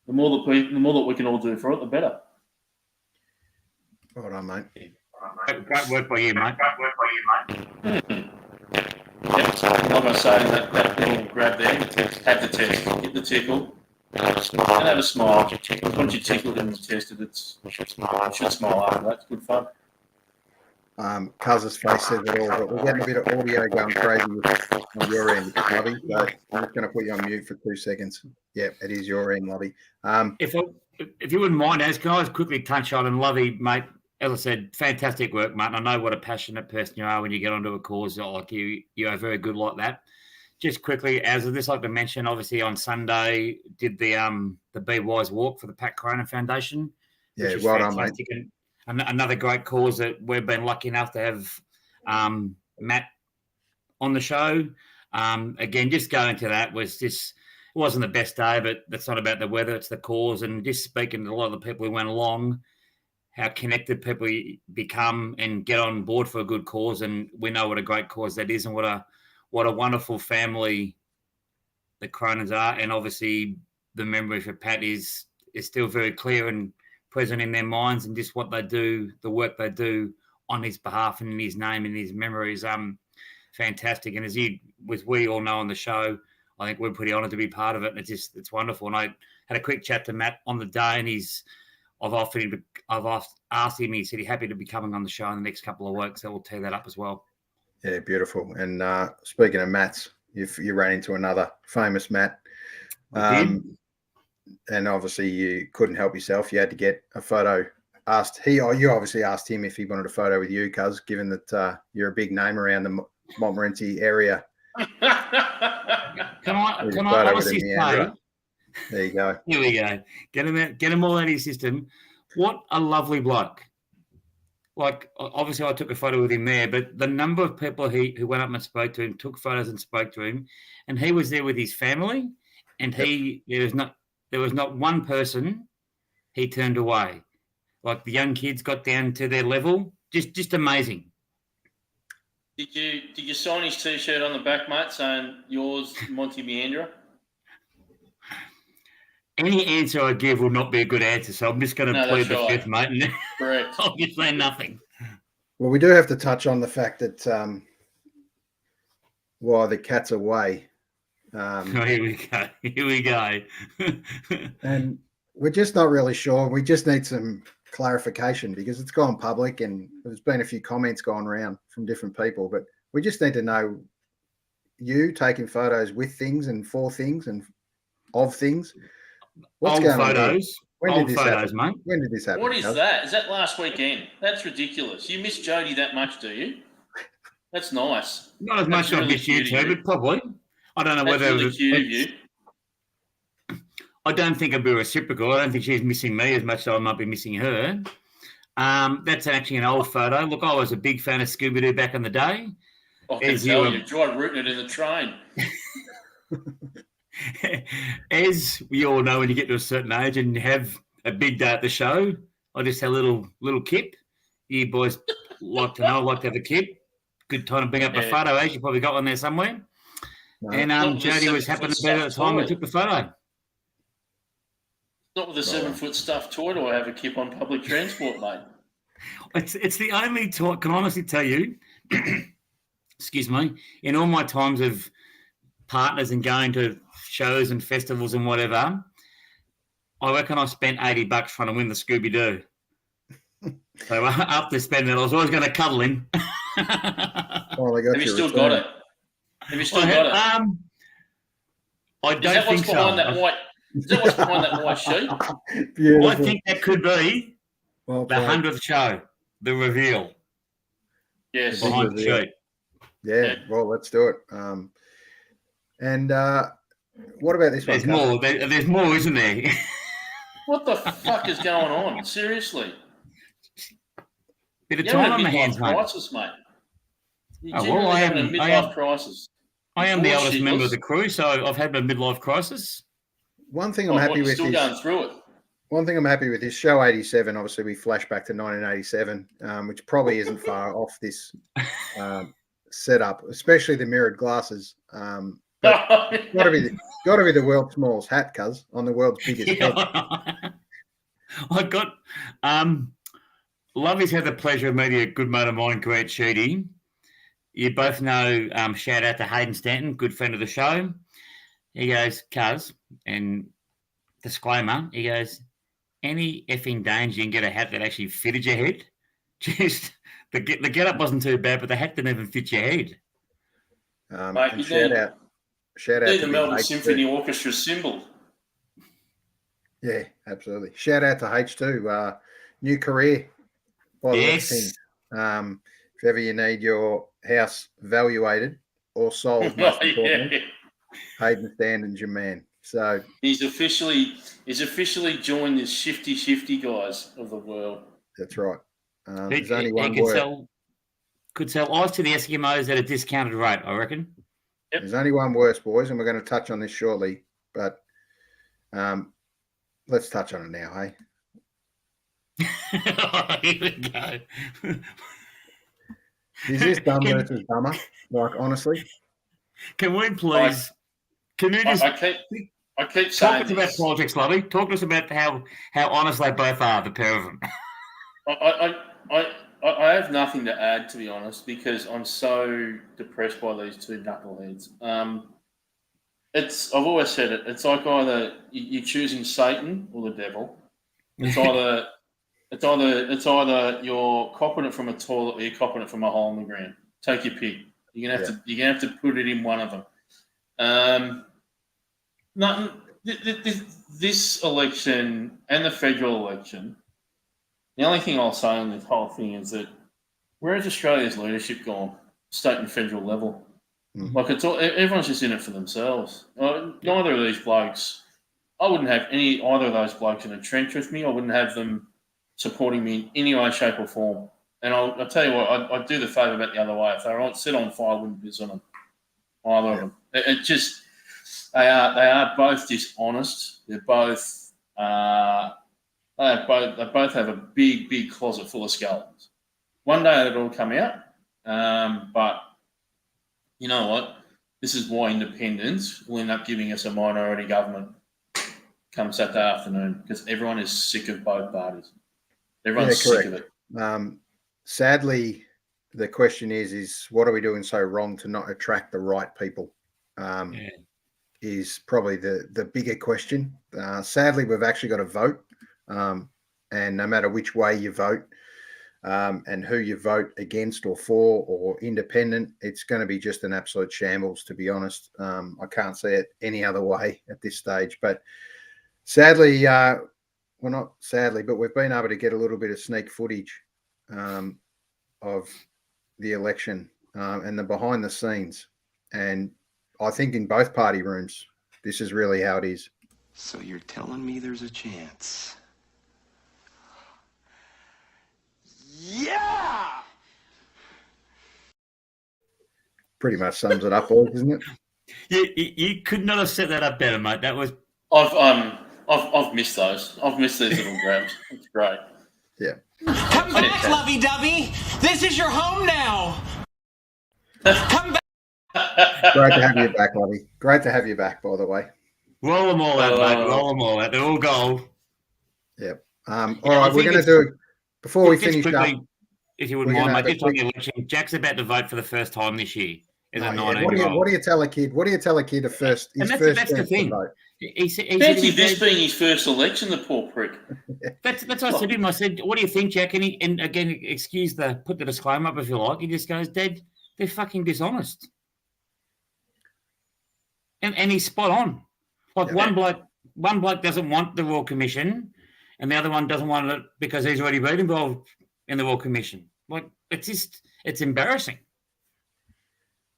more that we can all do for it, the better. Well done, mate. Great work by you, mate. Like I say, that little grab there, have the test, get the tickle, and have a smile. Once you tickled and tested, you should smile after that. It's good fun. Cuz's face says it all, but we're getting a bit of audio going crazy on your end, Lovey. So I'm just going to put you on mute for 2 seconds. Yeah, it is your end, Lovey. If you wouldn't mind, can I just quickly touch on, and Lovey, mate, as I said, fantastic work, mate. I know what a passionate person you are when you get onto a cause like you are very good like that. Just quickly, as I'd just like to mention, obviously on Sunday did the Be Wise walk for the Pat Cronin Foundation. Yeah, well done, mate. And another great cause that we've been lucky enough to have Matt on the show. Again, just going to that was just, it wasn't the best day, but that's not about the weather, it's the cause. And just speaking to a lot of the people who went along, how connected people become and get on board for a good cause. And we know what a great cause that is, and what a wonderful family the Cronins are. And obviously the memory for Pat is is still very clear and present in their minds, and just what they do, the work they do on his behalf and in his name and his memory is fantastic. And as we all know on the show, I think we're pretty honoured to be part of it. And it's wonderful. And I had a quick chat to Matt on the day, and I've asked him. He said he's happy to be coming on the show in the next couple of weeks. So we'll tear that up as well. Yeah, beautiful. And speaking of Matts, you ran into another famous Matt. And obviously you couldn't help yourself. You had to get a photo you obviously asked him if he wanted a photo with you, cuz, given that you're a big name around the Montmorency area. Can I honestly say? There you go. Here we go. Get him all out of his system. What a lovely bloke. Like, obviously I took a photo with him there, but the number of people who went up and spoke to him, took photos and spoke to him, and he was there with his family, and there was not one person he turned away. Like, the young kids got down to their level. Just amazing. Did you sign his T-shirt on the back, mate, saying yours, Monty Meandra? Any answer I give will not be a good answer, so I'm just going to plead the fifth, mate. And correct. I'll just say nothing. Well, we do have to touch on the fact that while the cat's away. Here we go. And we're just not really sure. We just need some clarification because it's gone public and there's been a few comments going around from different people, but we just need to know you taking photos with things and for things and of things. What's old going photos. on? Old photos, mate. When did this happen? What is that? Is that last weekend? That's ridiculous. You miss Jody that much, do you? That's nice. Not as much as I miss you two, but probably. I don't know whether really cute of you. I don't think it'd be reciprocal. I don't think she's missing me as much as I might be missing her. That's actually an old photo. Look, I was a big fan of Scooby-Doo back in the day. I can tell you. Tried rooting it in the train. As we all know, when you get to a certain age and you have a big day at the show, I just had a little kip. You boys like to know I like to have a kip. Good time to bring up a photo, as you probably got one there somewhere. No, and Jody was happening to be at the time we took the photo. Not with a 7-foot stuffed toy do I have a kip on public transport, mate. It's the only toy, can honestly tell you, excuse me, in all my times of partners and going to shows and festivals and whatever, I reckon I spent $80 trying to win the Scooby-Doo. So after spending it, I was always going to cuddle him. Have you still got it? Have you still got it? I don't think so. Is that what's behind that white sheet? Beautiful. I think that could be the 100th show, the reveal. Yes. Behind the sheet. Yeah, well, let's do it. And what about this one? There's more. There's more, isn't there? What the fuck is going on? Seriously. Bit of time on my hands, mate. Crisis, mate. I am a midlife crisis. I am the eldest member of the crew, so I've had my midlife crisis. One thing I'm happy with still going through it. One thing I'm happy with is show 87. Obviously, we flash back to 1987, which probably isn't far off this setup, especially the mirrored glasses. But got to be the world's smallest hat, cuz, on the world's biggest head. I got Lovey's had the pleasure of meeting a good mate of mine, Grant Sheedy. You both know, shout out to Hayden Stanton, good friend of the show. He goes, cuz, and disclaimer, he goes, any effing danger you can get a hat that actually fitted your head. Just the get-up wasn't too bad, but the hat didn't even fit your head. Mate, shout out to the Melbourne Symphony Orchestra symbol. Yeah, absolutely. Shout out to H2, new career. Yes. If ever you need your house valuated or sold, most importantly, Hayden Stanton's your man. So he's officially joined this shifty guys of the world. That's right. There's He only one could word. Could sell ice to the Eskimos at a discounted rate, I reckon. Yep. There's only one worse, boys, and we're going to touch on this shortly. But let's touch on it now, hey? Here we go. Is this dumb versus dumber? Like, honestly? Can we please? Can you just I keep Talk saying to us about this. politics, Lovey. Talk to us about how honest they both are, the pair of them. I have nothing to add, to be honest, because I'm so depressed by these two knuckleheads. I've always said it. It's like either you're choosing Satan or the devil. It's either you're copping it from a toilet or you're copping it from a hole in the ground. Take your pick. You're gonna have to put it in one of them. This election and the federal election. The only thing I'll say on this whole thing is that where has Australia's leadership gone, state and federal level? Like everyone's just in it for themselves. Neither of these blokes. I wouldn't have either of those blokes in a trench with me. I wouldn't have them supporting me in any way, shape, or form. And I'll tell you what, I'd do the favour about the other way. If they were set on fire, I wouldn't piss on them. Either of them. It just they are both dishonest. They're both they both have a big closet full of skeletons. One day it'll all come out. But you know what? This is why independents will end up giving us a minority government come Saturday afternoon, because everyone is sick of both parties. Everyone's sick of it. Sadly, the question is what are we doing so wrong to not attract the right people? Is probably the bigger question. Sadly, we've actually got to vote, and no matter which way you vote, and who you vote against or for or independent, it's going to be just an absolute shambles, to be honest. I can't see it any other way at this stage. But sadly, well, not sadly, but we've been able to get a little bit of sneak footage of the election and the behind the scenes. And I think in both party rooms, this is really how it is. So you're telling me there's a chance? Yeah! Pretty much sums it up, boys, isn't it? You could not have set that up better, mate. That was. I've missed those. I've missed these little grabs. It's great. Yeah. Come back, lovey-dovey. This is your home now. Come back. Great to have you back, Lovey. Great to have you back, by the way. Roll them all out, mate. Roll them all out. They're all gold. Yep. All right, we're going to do, before we finish quickly, up. If you wouldn't mind, mate, just on the election, Jack's about to vote for the first time this year. What do you tell a kid? What do you tell a kid that's the thing. Vote? Fancy this being his first election, the poor prick. That's what I said to him. I said, "What do you think, Jack?" And again, put the disclaimer up if you like. He just goes, "Dad, they're fucking dishonest," and he's spot on. Like one bloke doesn't want the Royal Commission, and the other one doesn't want it because he's already been involved in the Royal Commission. Like it's embarrassing.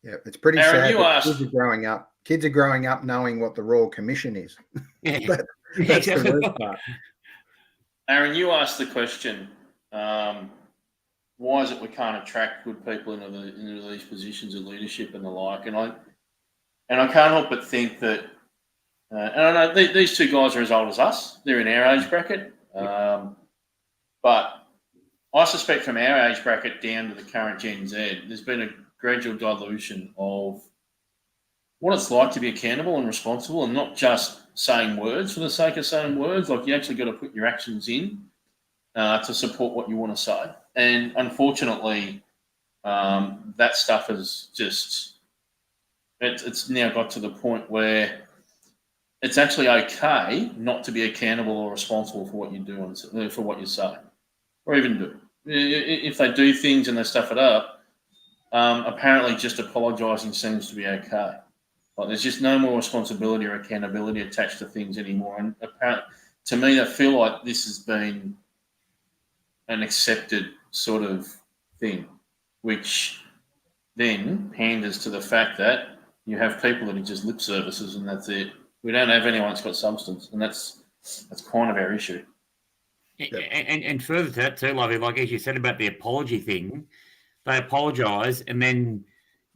Yeah, it's pretty sad. Kids are growing up knowing what the Royal Commission is. Yeah, that's the worst part. Aaron, you asked the question, why is it we can't attract good people into these positions of leadership and the like? And I can't help but think that, and I know these two guys are as old as us. They're in our age bracket. But I suspect from our age bracket down to the current Gen Z, there's been a gradual dilution of what it's like to be accountable and responsible, and not just saying words for the sake of saying words. Like, you actually got to put your actions in to support what you want to say. And unfortunately, that stuff is just, it's now got to the point where it's actually okay not to be accountable or responsible for what you do and for what you say, or even do. If they do things and they stuff it up, apparently just apologising seems to be okay. Like, there's just no more responsibility or accountability attached to things anymore. And apparently, to me, I feel like this has been an accepted sort of thing, which then panders to the fact that you have people that are just lip services and that's it. We don't have anyone that's got substance, and that's kind of our issue. And further to that too, Lovey, like as you said about the apology thing, they apologise and then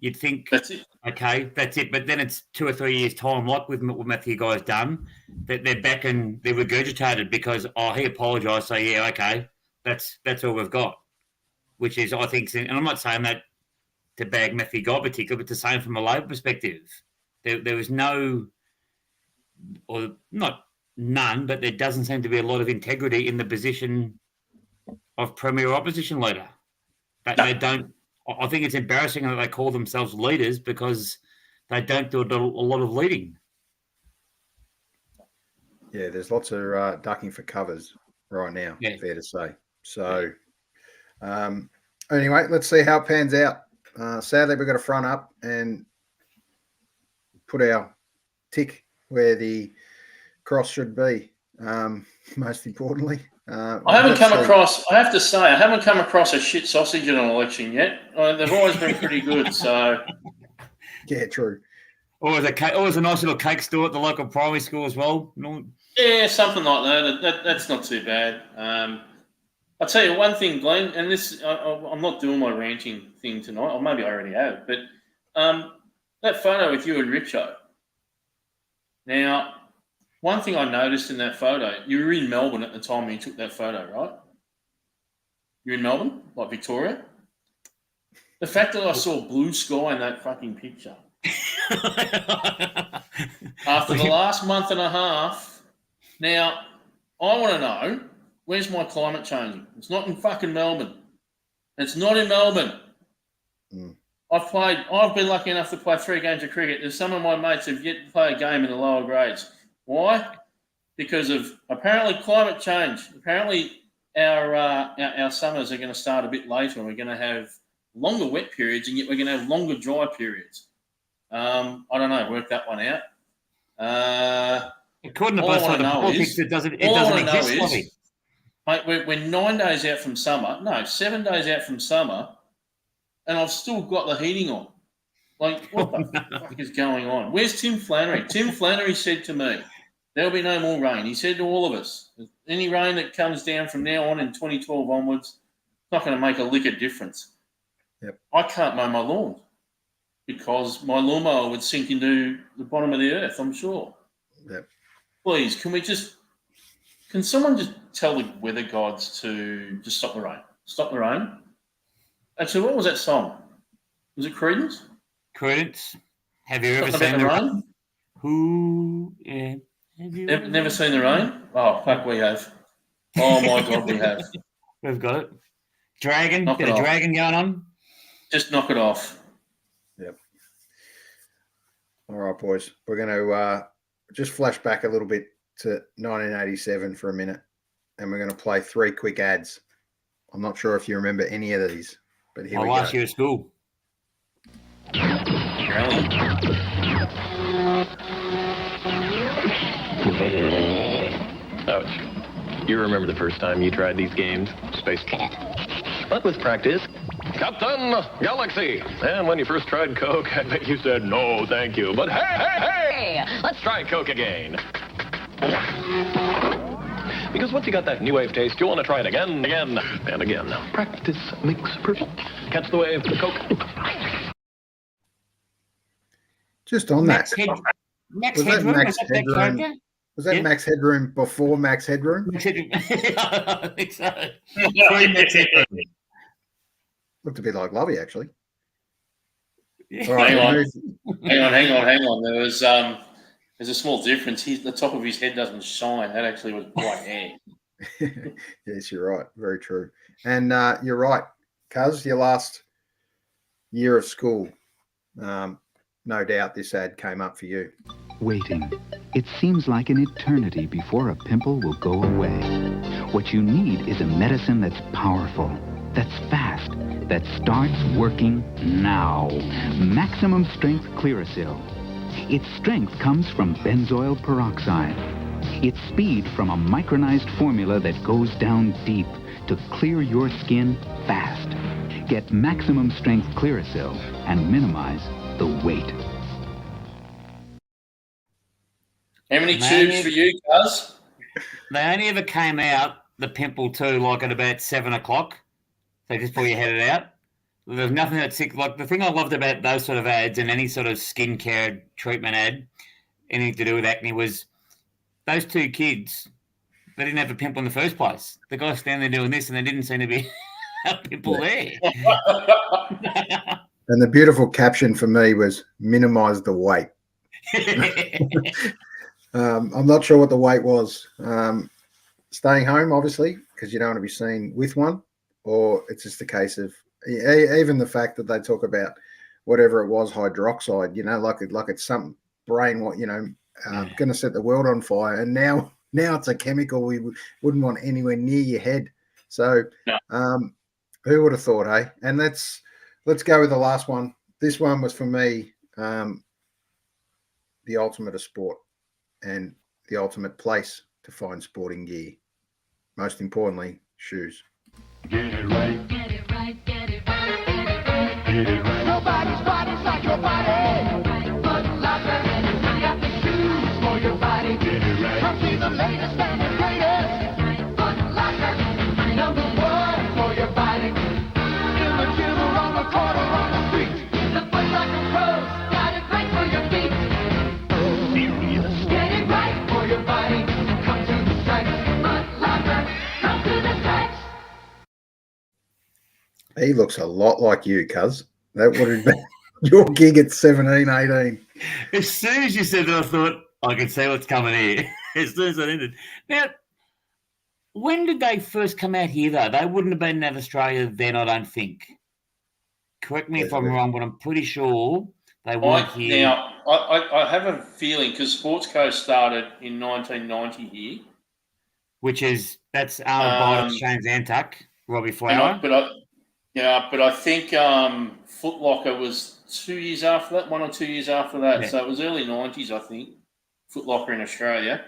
you'd think, that's it. Okay, that's it. But then it's 2 or 3 years' time, like with what Matthew Guy's done, that they're back and they're regurgitated because, he apologised, so yeah, okay, that's all we've got. Which is, I think, and I'm not saying that to bag Matthew Guy particularly, but the same from a Labor perspective. There was no or not none, but there doesn't seem to be a lot of integrity in the position of Premier Opposition Leader. They don't. I think it's embarrassing that they call themselves leaders because they don't do a lot of leading. Yeah, there's lots of ducking for covers right now, fair to say. So, anyway, let's see how it pans out. Sadly, we've got to front up and put our tick where the cross should be, most importantly. I have to say, I haven't come across a shit sausage in an election yet. They've always been pretty good, so... Yeah, true. Always a nice little cake store at the local primary school as well. Yeah, something like that. That's not too bad. I'll tell you one thing, Glenn, and this I'm not doing my ranting thing tonight, or maybe I already have, but that photo with you and Richo. Now, one thing I noticed in that photo, you were in Melbourne at the time when you took that photo, right? You're in Melbourne, like Victoria? The fact that I saw blue sky in that fucking picture. After the last month and a half, now, I want to know, where's my climate changing? It's not in fucking Melbourne. It's not in Melbourne. Mm. I've been lucky enough to play 3 games of cricket. There's some of my mates who've yet to play a game in the lower grades. Why? Because of apparently climate change. Apparently our summers are going to start a bit later and we're going to have longer wet periods and yet we're going to have longer dry periods. I don't know. Work that one out. According to both sides of politics, it doesn't exist. Mate, we're 9 days out from summer. No, 7 days out from summer, and I've still got the heating on. Like, what the fuck is going on? Where's Tim Flannery? Tim Flannery said to me, there'll be no more rain. He said to all of us, any rain that comes down from now on in 2012 onwards, it's not going to make a lick of difference. Yep. I can't mow my lawn because my lawnmower would sink into the bottom of the earth, I'm sure. Yep. Please, can someone just tell the weather gods to just stop the rain? Stop the rain. Actually, what was that song? Was it Creedence? Creedence. Have you ever seen the rain? Who? Yeah. Have you never seen the rain? Oh, fuck, we have. Oh, my God, we have. We've got it. Dragon. Knock Bit it of off. dragon going on. Just knock it off. Yep. All right, boys. We're going to just flash back a little bit to 1987 for a minute, and we're going to play 3 quick ads. I'm not sure if you remember any of these, but here we go. Last year at school. Ouch. You remember the first time you tried these games? Space. But with practice, Captain Galaxy. And when you first tried Coke, I bet you said, no, thank you. But hey, let's try Coke again. Because once you got that new wave taste, you want to try it again, and again. Practice makes perfect. Catch the wave, Coke. Just on Max that. Max Headroom? Was that Max Headroom before Max Headroom? I think so. Pre-Max Headroom. Looked a bit like Lovey, actually. Yeah. All right, Hang on. There's a small difference. The top of his head doesn't shine. That actually was white hair. Yes, you're right. Very true. And you're right, Cuz, your last year of school, no doubt this ad came up for you. Waiting. It seems like an eternity before a pimple will go away. What you need is a medicine that's powerful, that's fast, that starts working now. Maximum Strength Clearasil. Its strength comes from benzoyl peroxide. Its speed from a micronized formula that goes down deep to clear your skin fast. Get Maximum Strength Clearasil and minimize the weight. How many tubes for you, Cuz? They only ever came out, the pimple too, like at about 7 o'clock. So just before you headed out. There's nothing that's sick. Like the thing I loved about those sort of ads and any sort of skincare treatment ad, anything to do with acne, was those 2 kids, they didn't have a pimple in the first place. The guy standing there doing this and there didn't seem to be a pimple there. And the beautiful caption for me was minimize the weight. I'm not sure what the weight was. Staying home, obviously, because you don't want to be seen with one, or it's just a case of even the fact that they talk about whatever it was, hydroxide, like it's some brain, going to set the world on fire. And now it's a chemical we wouldn't want anywhere near your head. So who would have thought, hey? And let's go with the last one. This one was for me the ultimate of sport and the ultimate place to find sporting gear. Most importantly, shoes. Get it right. Get it right. Get it right. Get it right. Get it right. Nobody's body's like your body. Foot Locker. We got the shoes for your body. Get it right. Come see the latest and the greatest. Foot Locker. Number one for your body. In the gym or on the court or on the street. The Foot Locker pros got it right for your feet. Serious. Get it right for your body. Come to the stripes. Foot Locker. Come to the stripes. He looks a lot like you, cuz. That would have been your gig at 17, 18. As soon as you said that, I thought, I can see what's coming here. As soon as I ended. Now, when did they first come out here, though? They wouldn't have been in Australia then, I don't think. Correct me if I'm wrong, but I'm pretty sure they weren't here. Now, I have a feeling, because Sports Coast started in 1990 here. That's Arnold Bidas, Shane Zantuck, Robbie Flower. But I think Foot Locker was 2 years after that, 1 or 2 years after that. Yeah. So it was early 90s, I think, Foot Locker in Australia.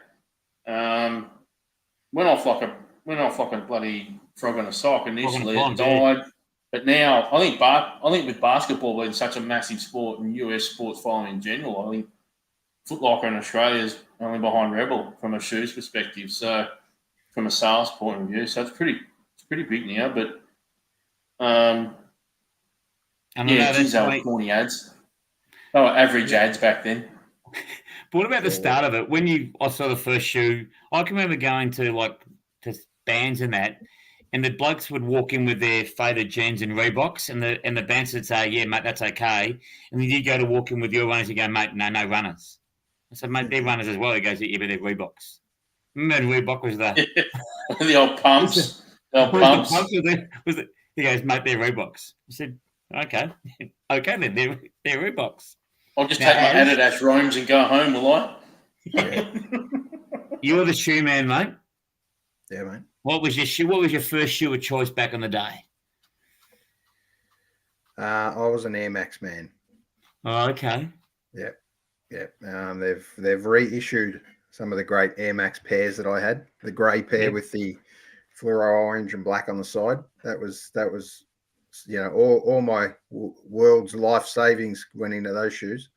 Went off like a bloody frog in a sock initially. It died. Yeah. But now, I think with basketball being such a massive sport and US sports following in general, I think Foot Locker in Australia is only behind Rebel from a shoes perspective. So from a sales point of view, so it's pretty big now. But these are corny ads. They were average ads back then. But what about the start of it? I saw the first shoe, I can remember going to bands and that, and the blokes would walk in with their faded jeans and Reeboks, and the bands would say, "Yeah, mate, that's okay." And then you go to walk in with your runners, you go, "Mate, no runners." I said, "Mate, they're runners as well." He goes, "Yeah, but they're Reeboks." Remember when Reebok was the old pumps? He goes, "Mate, they're Reeboks." I said, "Okay, then they're Reeboks." I'll just take my Adidas Roams and go home, will I? Yeah. You're the shoe man, mate. Yeah, mate. What was your shoe? What was your first shoe of choice back in the day? I was an Air Max man. Oh, okay. Yep. They've reissued some of the great Air Max pairs that I had. The grey pair with the fluoro orange and black on the side. That was all my world's life savings went into those shoes.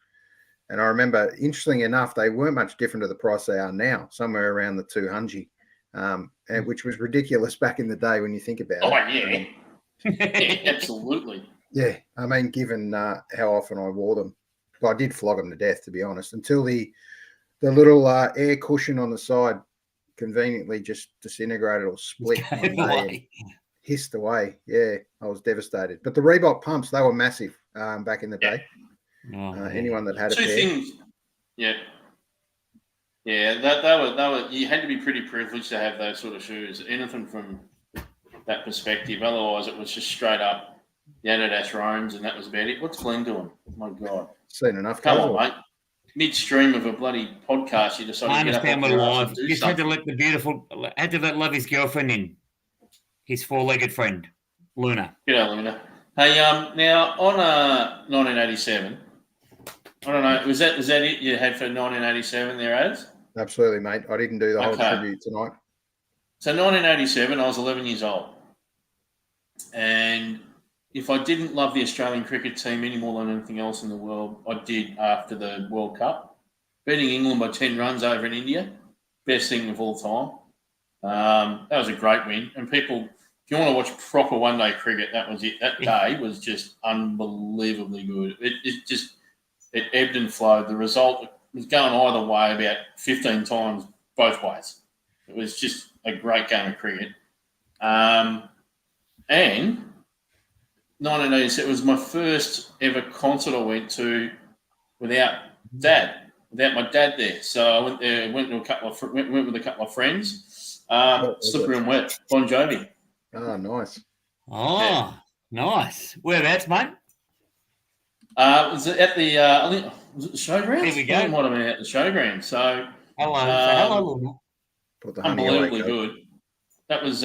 And I remember, interestingly enough, they weren't much different to the price they are now, somewhere around the 200, and which was ridiculous back in the day when you think about it. Yeah, absolutely. Yeah, I mean, given how often I wore them, well, I did flog them to death, to be honest, until the little air cushion on the side conveniently just disintegrated or split one day and hissed away. Yeah, I was devastated. But the Reebok pumps, they were massive back in the day. Anyone that had a pair. Things. Yeah. Yeah, that were. You had to be pretty privileged to have those sort of shoes. Anything from that perspective. Otherwise, it was just straight up the Adidas Roams, and that was about it. What's Glenn doing? Oh my God. Seen enough. Come on, mate. Midstream of a bloody podcast, you decided to get up. I understand we're live. You just had to let Lovey's girlfriend in. His four-legged friend, Luna. G'day, Luna. Hey, now on 1987, I don't know, was that it you had for 1987 there, ads? Absolutely, mate. I didn't do the whole tribute tonight. So 1987, I was 11 years old. And if I didn't love the Australian cricket team any more than anything else in the world, I did after the World Cup. Beating England by 10 runs over in India, best thing of all time. That was a great win. And people, if you want to watch proper one-day cricket, that was it. That day was just unbelievably good. It ebbed and flowed. The result was going either way about 15 times both ways. It was just a great game of cricket. And 1987 was my first ever concert I went to without Dad. It without my dad there. So I went there, went with a couple of friends. Slippery and Wet, Bon Jovi. Oh, nice. Oh, nice. Whereabouts, mate? Was it at the I think was it the showgrounds? There we go. I think it might have been at the showground. So hello. Unbelievably good. That was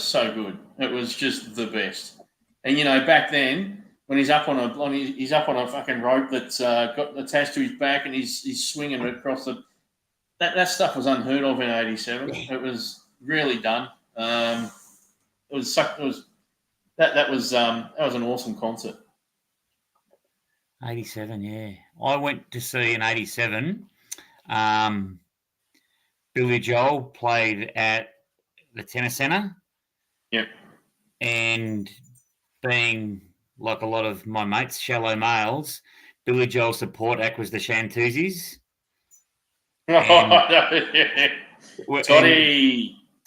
so good. It was just the best. And back then when he's up on a fucking rope that's got attached to his back and he's swinging it across that stuff was unheard of in '87. It was really done. That was an awesome concert. 87, yeah. I went to see in 87. Billy Joel played at the Tennis Centre. Yep. And being like a lot of my mates, shallow males, Billy Joel's support act was the Shantuzis. Toddy.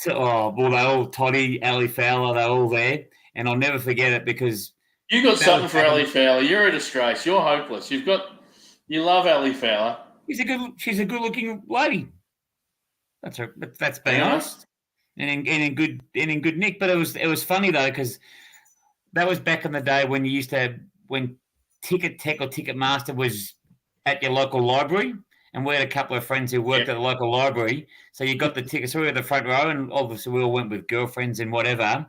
They all Toddy, Ali Fowler, they're all there. And I'll never forget it because you got something for Ali Fowler. You're a disgrace. You're hopeless. You love Ali Fowler. She's a good looking lady. That's being honest. And in good nick. But it was funny though, because that was back in the day when you used to have when Ticket Tech or Ticketmaster was at your local library. And we had a couple of friends who worked at the local library. So you got the tickets. So we were at the front row, and obviously we all went with girlfriends and whatever.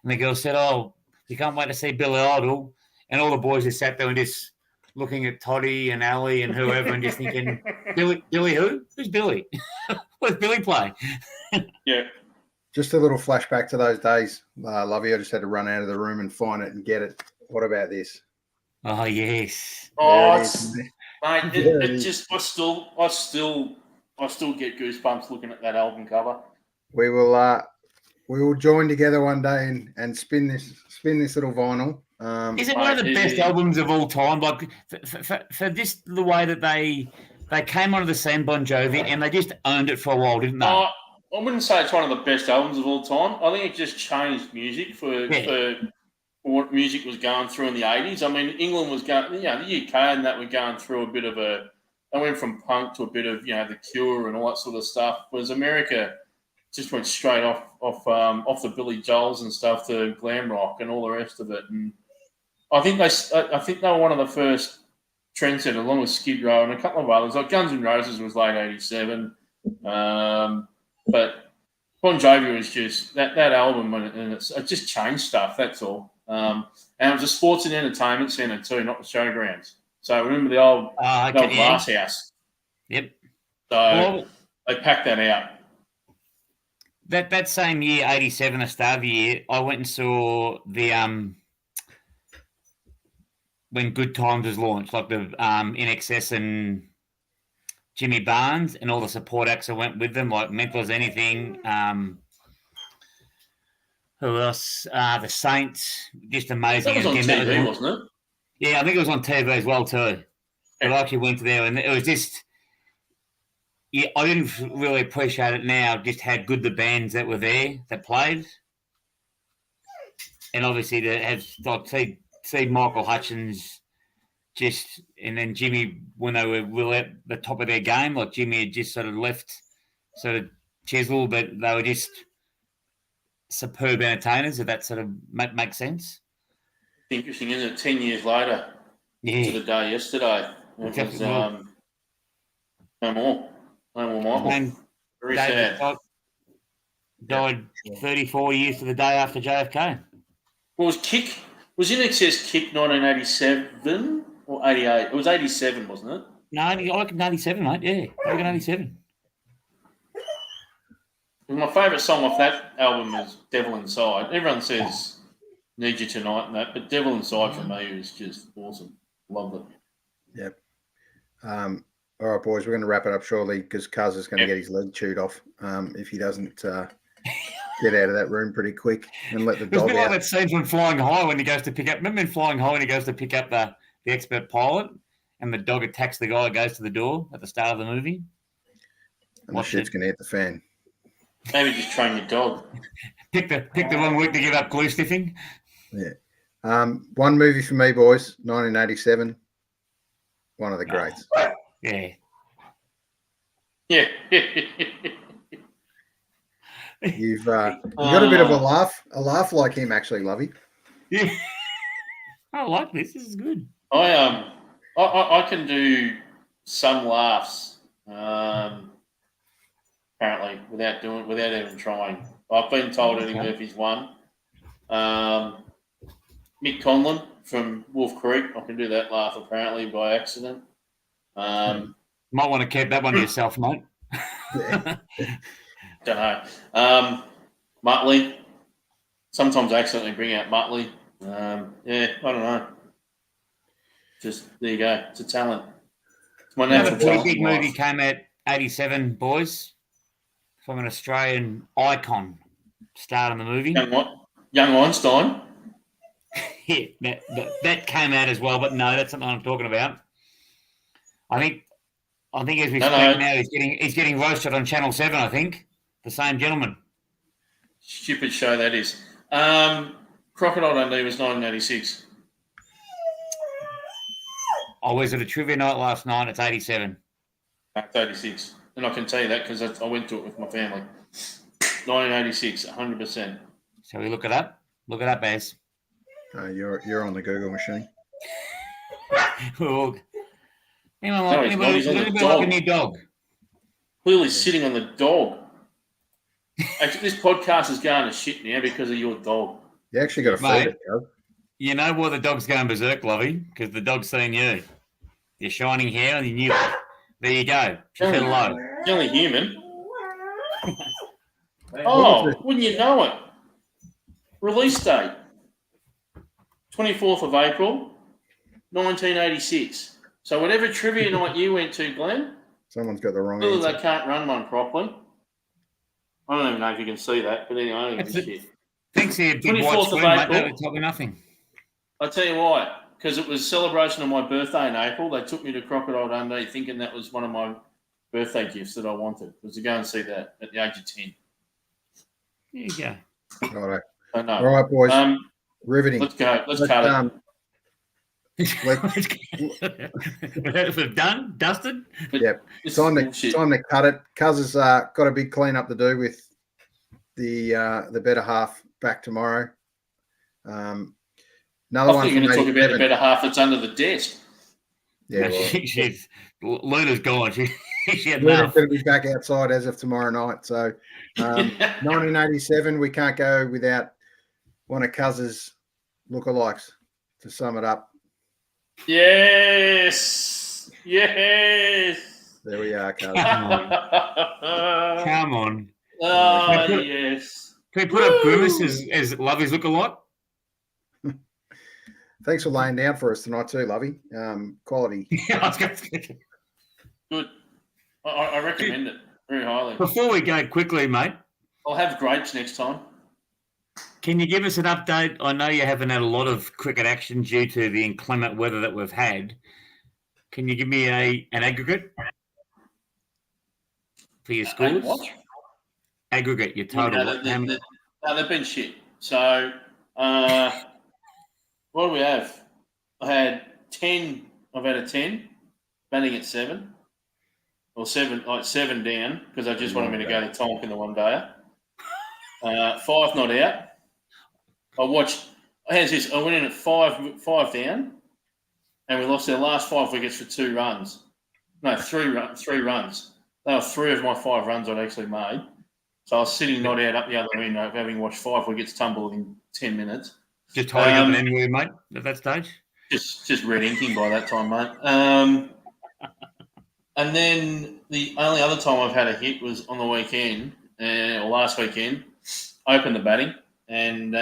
And the girl said, "Oh, you can't wait to see Billy Idol." And all the boys just sat there and just looking at Toddy and Ali and whoever and just thinking, Billy who? Who's Billy? What does Billy play? Yeah. Just a little flashback to those days. Lovey, I just had to run out of the room and find it and get it. What about this? Oh, yes. Oh, mate, it just I still get goosebumps looking at that album cover. We will join together one day and spin this little vinyl. Is it one of the best albums of all time? Like for this, the way that they came onto the scene, Bon Jovi, and they just owned it for a while, didn't they? I wouldn't say it's one of the best albums of all time. I think it just changed music for what music was going through in the 80s. I mean, England was going, the UK and that were going through a bit of they went from punk to a bit of, The Cure and all that sort of stuff. Whereas America just went straight off the Billy Joels and stuff to glam rock and all the rest of it. And I think they were one of the first trendsetters, along with Skid Row and a couple of others. Like Guns N' Roses was late '87, but Bon Jovi was just that album, and it just changed stuff. That's all. And it was a sports and entertainment centre too, not the showgrounds. So remember the old glass house. Yep. So they packed that out. That same year, '87, the start of the year, I went and saw the when Good Times was launched, like the INXS and Jimmy Barnes and all the support acts that went with them, like Mental as Anything. Who else? The Saints, just amazing. That was on TV, wasn't it? Yeah, I think it was on TV as well too. But I actually went there, and it was just, I didn't really appreciate it now, just how good the bands that were there that played, and obviously to have see Michael Hutchins and then Jimmy when they were really at the top of their game, like Jimmy had just sort of left, sort of chiseled, but they were just superb entertainers, if that sort of makes sense. Interesting, isn't it? 10 years later, to the day yesterday, it was, no more Michael. Very sad. Died 34 years to the day after JFK. Well, was INXS Kick 1987 or 88? It was 87, wasn't it? No, I reckon 87, mate. Yeah, I reckon 87. My favourite song off that album is Devil Inside. Everyone says Need You Tonight and that, but Devil Inside for me is just awesome. Loved it. Yep. All right, boys, we're going to wrap it up shortly because Cuz is going to get his leg chewed off if he doesn't get out of that room pretty quick and let the dog out. It's like that scene from Flying High when he goes to pick up. Remember in Flying High when he goes to pick up the expert pilot and the dog attacks the guy that goes to the door at the start of the movie? And the shit's going to hit the fan. Maybe just train your dog. Pick the wrong week to give up glue stiffing. Yeah. One movie for me, boys, 1987. One of the greats. Yeah. Yeah. You've got a bit of a laugh like him, actually, Lovey. Yeah. I like this. This is good. I can do some laughs, apparently, without even trying. I've been told Eddie Murphy's one. Mick Conlon from Wolf Creek, I can do that laugh apparently by accident. Might want to keep that one to yourself, mate. Don't know. Muttley. Sometimes I accidentally bring out Muttley. I don't know. Just there you go. It's a talent. It's my natural talent. Big movie came out 87, boys, from an Australian icon. Starred in the movie. Young Einstein. Yeah, that came out as well, but no, that's not what I'm talking about. I think as we speak now, he's getting roasted on Channel 7. I think the same gentleman. Stupid show that is. Crocodile Dundee was 1986. I was at a trivia night last night. It's 87. It's 86, and I can tell you that because I went to it with my family. 1986, 100%. Shall we look it up? Look it up, Az. You're on the Google machine. Anybody like a new dog? Clearly sitting on the dog. Actually, this podcast is going to shit now because of your dog. You actually got to feed it, Joe. You know why the dog's going berserk, Lovey? Because the dog's seen you. Your shining hair and you. There you go. She said hello. It's only human. Wouldn't you know it? Release date. 24th of April, 1986. So whatever trivia night you went to, Glenn. Someone's got the wrong Clearly answer. they can't run one properly. I don't even know if you can see that, but anyway, I don't give a shit. Thanks here, big white screen, mate. That would tell me nothing. I'll tell you why. Because it was celebration of my birthday in April. They took me to Crocodile Dundee thinking that was one of my birthday gifts that I wanted, was to go and see that at the age of 10. There you go. All right. I know. All right, boys. Riveting. Let's go. Let's cut it. We've done? Dusted? Yep. Time to cut it. Cuz has got a big clean up to do with the better half back tomorrow. Another one. You're going to talk about the better half that's under the desk. Yeah, Luna's gone. She had Luna's enough. going to be back outside as of tomorrow night. So 1987, we can't go without one of Cuz's lookalikes to sum it up. Yes. There we are, Cuz. Come on. Oh, yes. Can we put up Grimace as Lovey's lookalike? Thanks for laying down for us tonight too, Lovey. Quality. Good. I recommend it very highly. Before we go quickly, mate. I'll have grapes next time. Can you give us an update? I know you haven't had a lot of cricket action due to the inclement weather that we've had. Can you give me an aggregate for your scores? What? Aggregate, your total. No, they've been shit. So, what do we have? I had 10. I've had a 10, batting at 7. Or 7 down, because I just wanted me to go to Tonk in the one day. 5 not out. I went in at 5 down, and we lost our last 5 wickets for 2 runs. No, 3 runs. They were 3 of my 5 runs I'd actually made. So I was sitting not out up the other end, having watched 5 wickets tumble in 10 minutes. Just tidying up an anyway, mate, at that stage? Just red inking by that time, mate. And then the only other time I've had a hit was on the weekend, or last weekend. Opened the batting and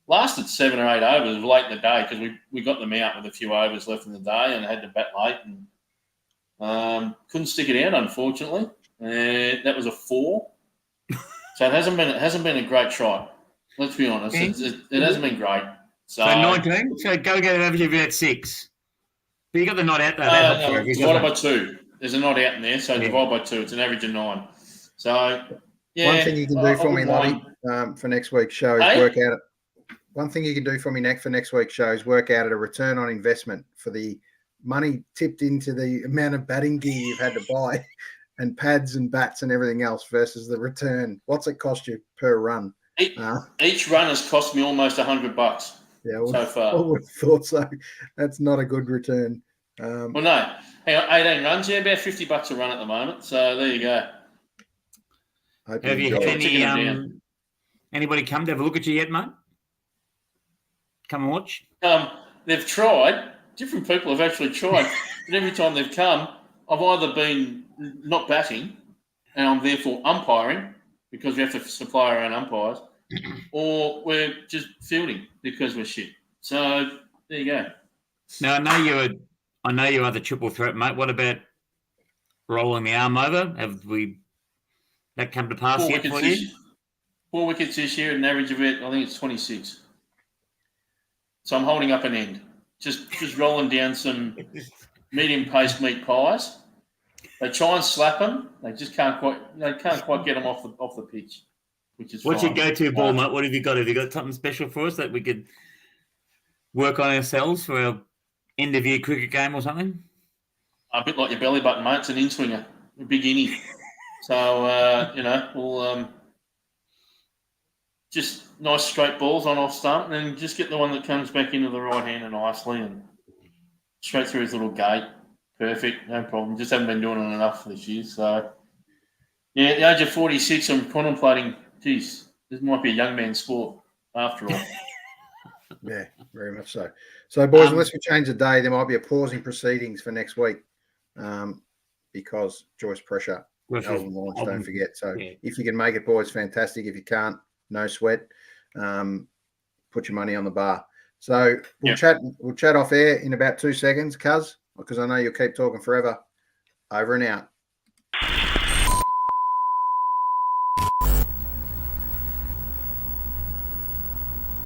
lasted 7 or 8 overs late in the day because we got them out with a few overs left in the day and had to bat late and couldn't stick it out, unfortunately. That was a 4. So it hasn't been a great try. Let's be honest. It hasn't been great. So 19. So go get an average of about 6. But you got the not out there. No, divided by 2. There's a not out in there, so divide by 2. It's an average of 9. So yeah. One thing you can do for me, Lovey, for next week's show is work out. One thing you can do for me for next week's show is work out a return on investment for the money tipped into the amount of batting gear you've had to buy and pads and bats and everything else versus the return? What's it cost you per run? Each run has cost me almost $100. Yeah, so far. I would have thought so. That's not a good return. Well, no. Hang on, 18 runs. Yeah, about $50 a run at the moment. So there you go. Have you had anybody come to have a look at you yet, mate? Come and watch? They've tried. Different people have actually tried. But every time they've come, I've either been not batting and I'm therefore umpiring because we have to supply our own umpires, or we're just fielding because we're shit. So there you go. Now, I know you are the triple threat, mate. What about rolling the arm over? Have that come to pass yet for you? 4 wickets this year, an average of it, I think it's 26. So I'm holding up an end. Just rolling down some medium pace meat pies. They try and slap them. They just can't quite get them off the pitch, which is What's fine. your go-to ball, mate? What have you got? Have you got something special for us that we could work on ourselves for our end-of-year cricket game or something? A bit like your belly button, mate. It's an in-swinger, a big innie. So, we'll just nice straight balls on off stump and then just get the one that comes back into the right hand nicely and straight through his little gate. Perfect, no problem. Just haven't been doing it enough this year. So, yeah, at the age of 46, I'm contemplating, geez, this might be a young man's sport after all. Yeah, very much so. So, boys, unless we change the day, there might be a pause in proceedings for next week because Joyce Prescher, album launch, don't forget. So, if you can make it, boys, fantastic. If you can't, no sweat. Put your money on the bar. So, we'll chat off air in about 2 seconds, cuz, because I know you'll keep talking forever. Over and out.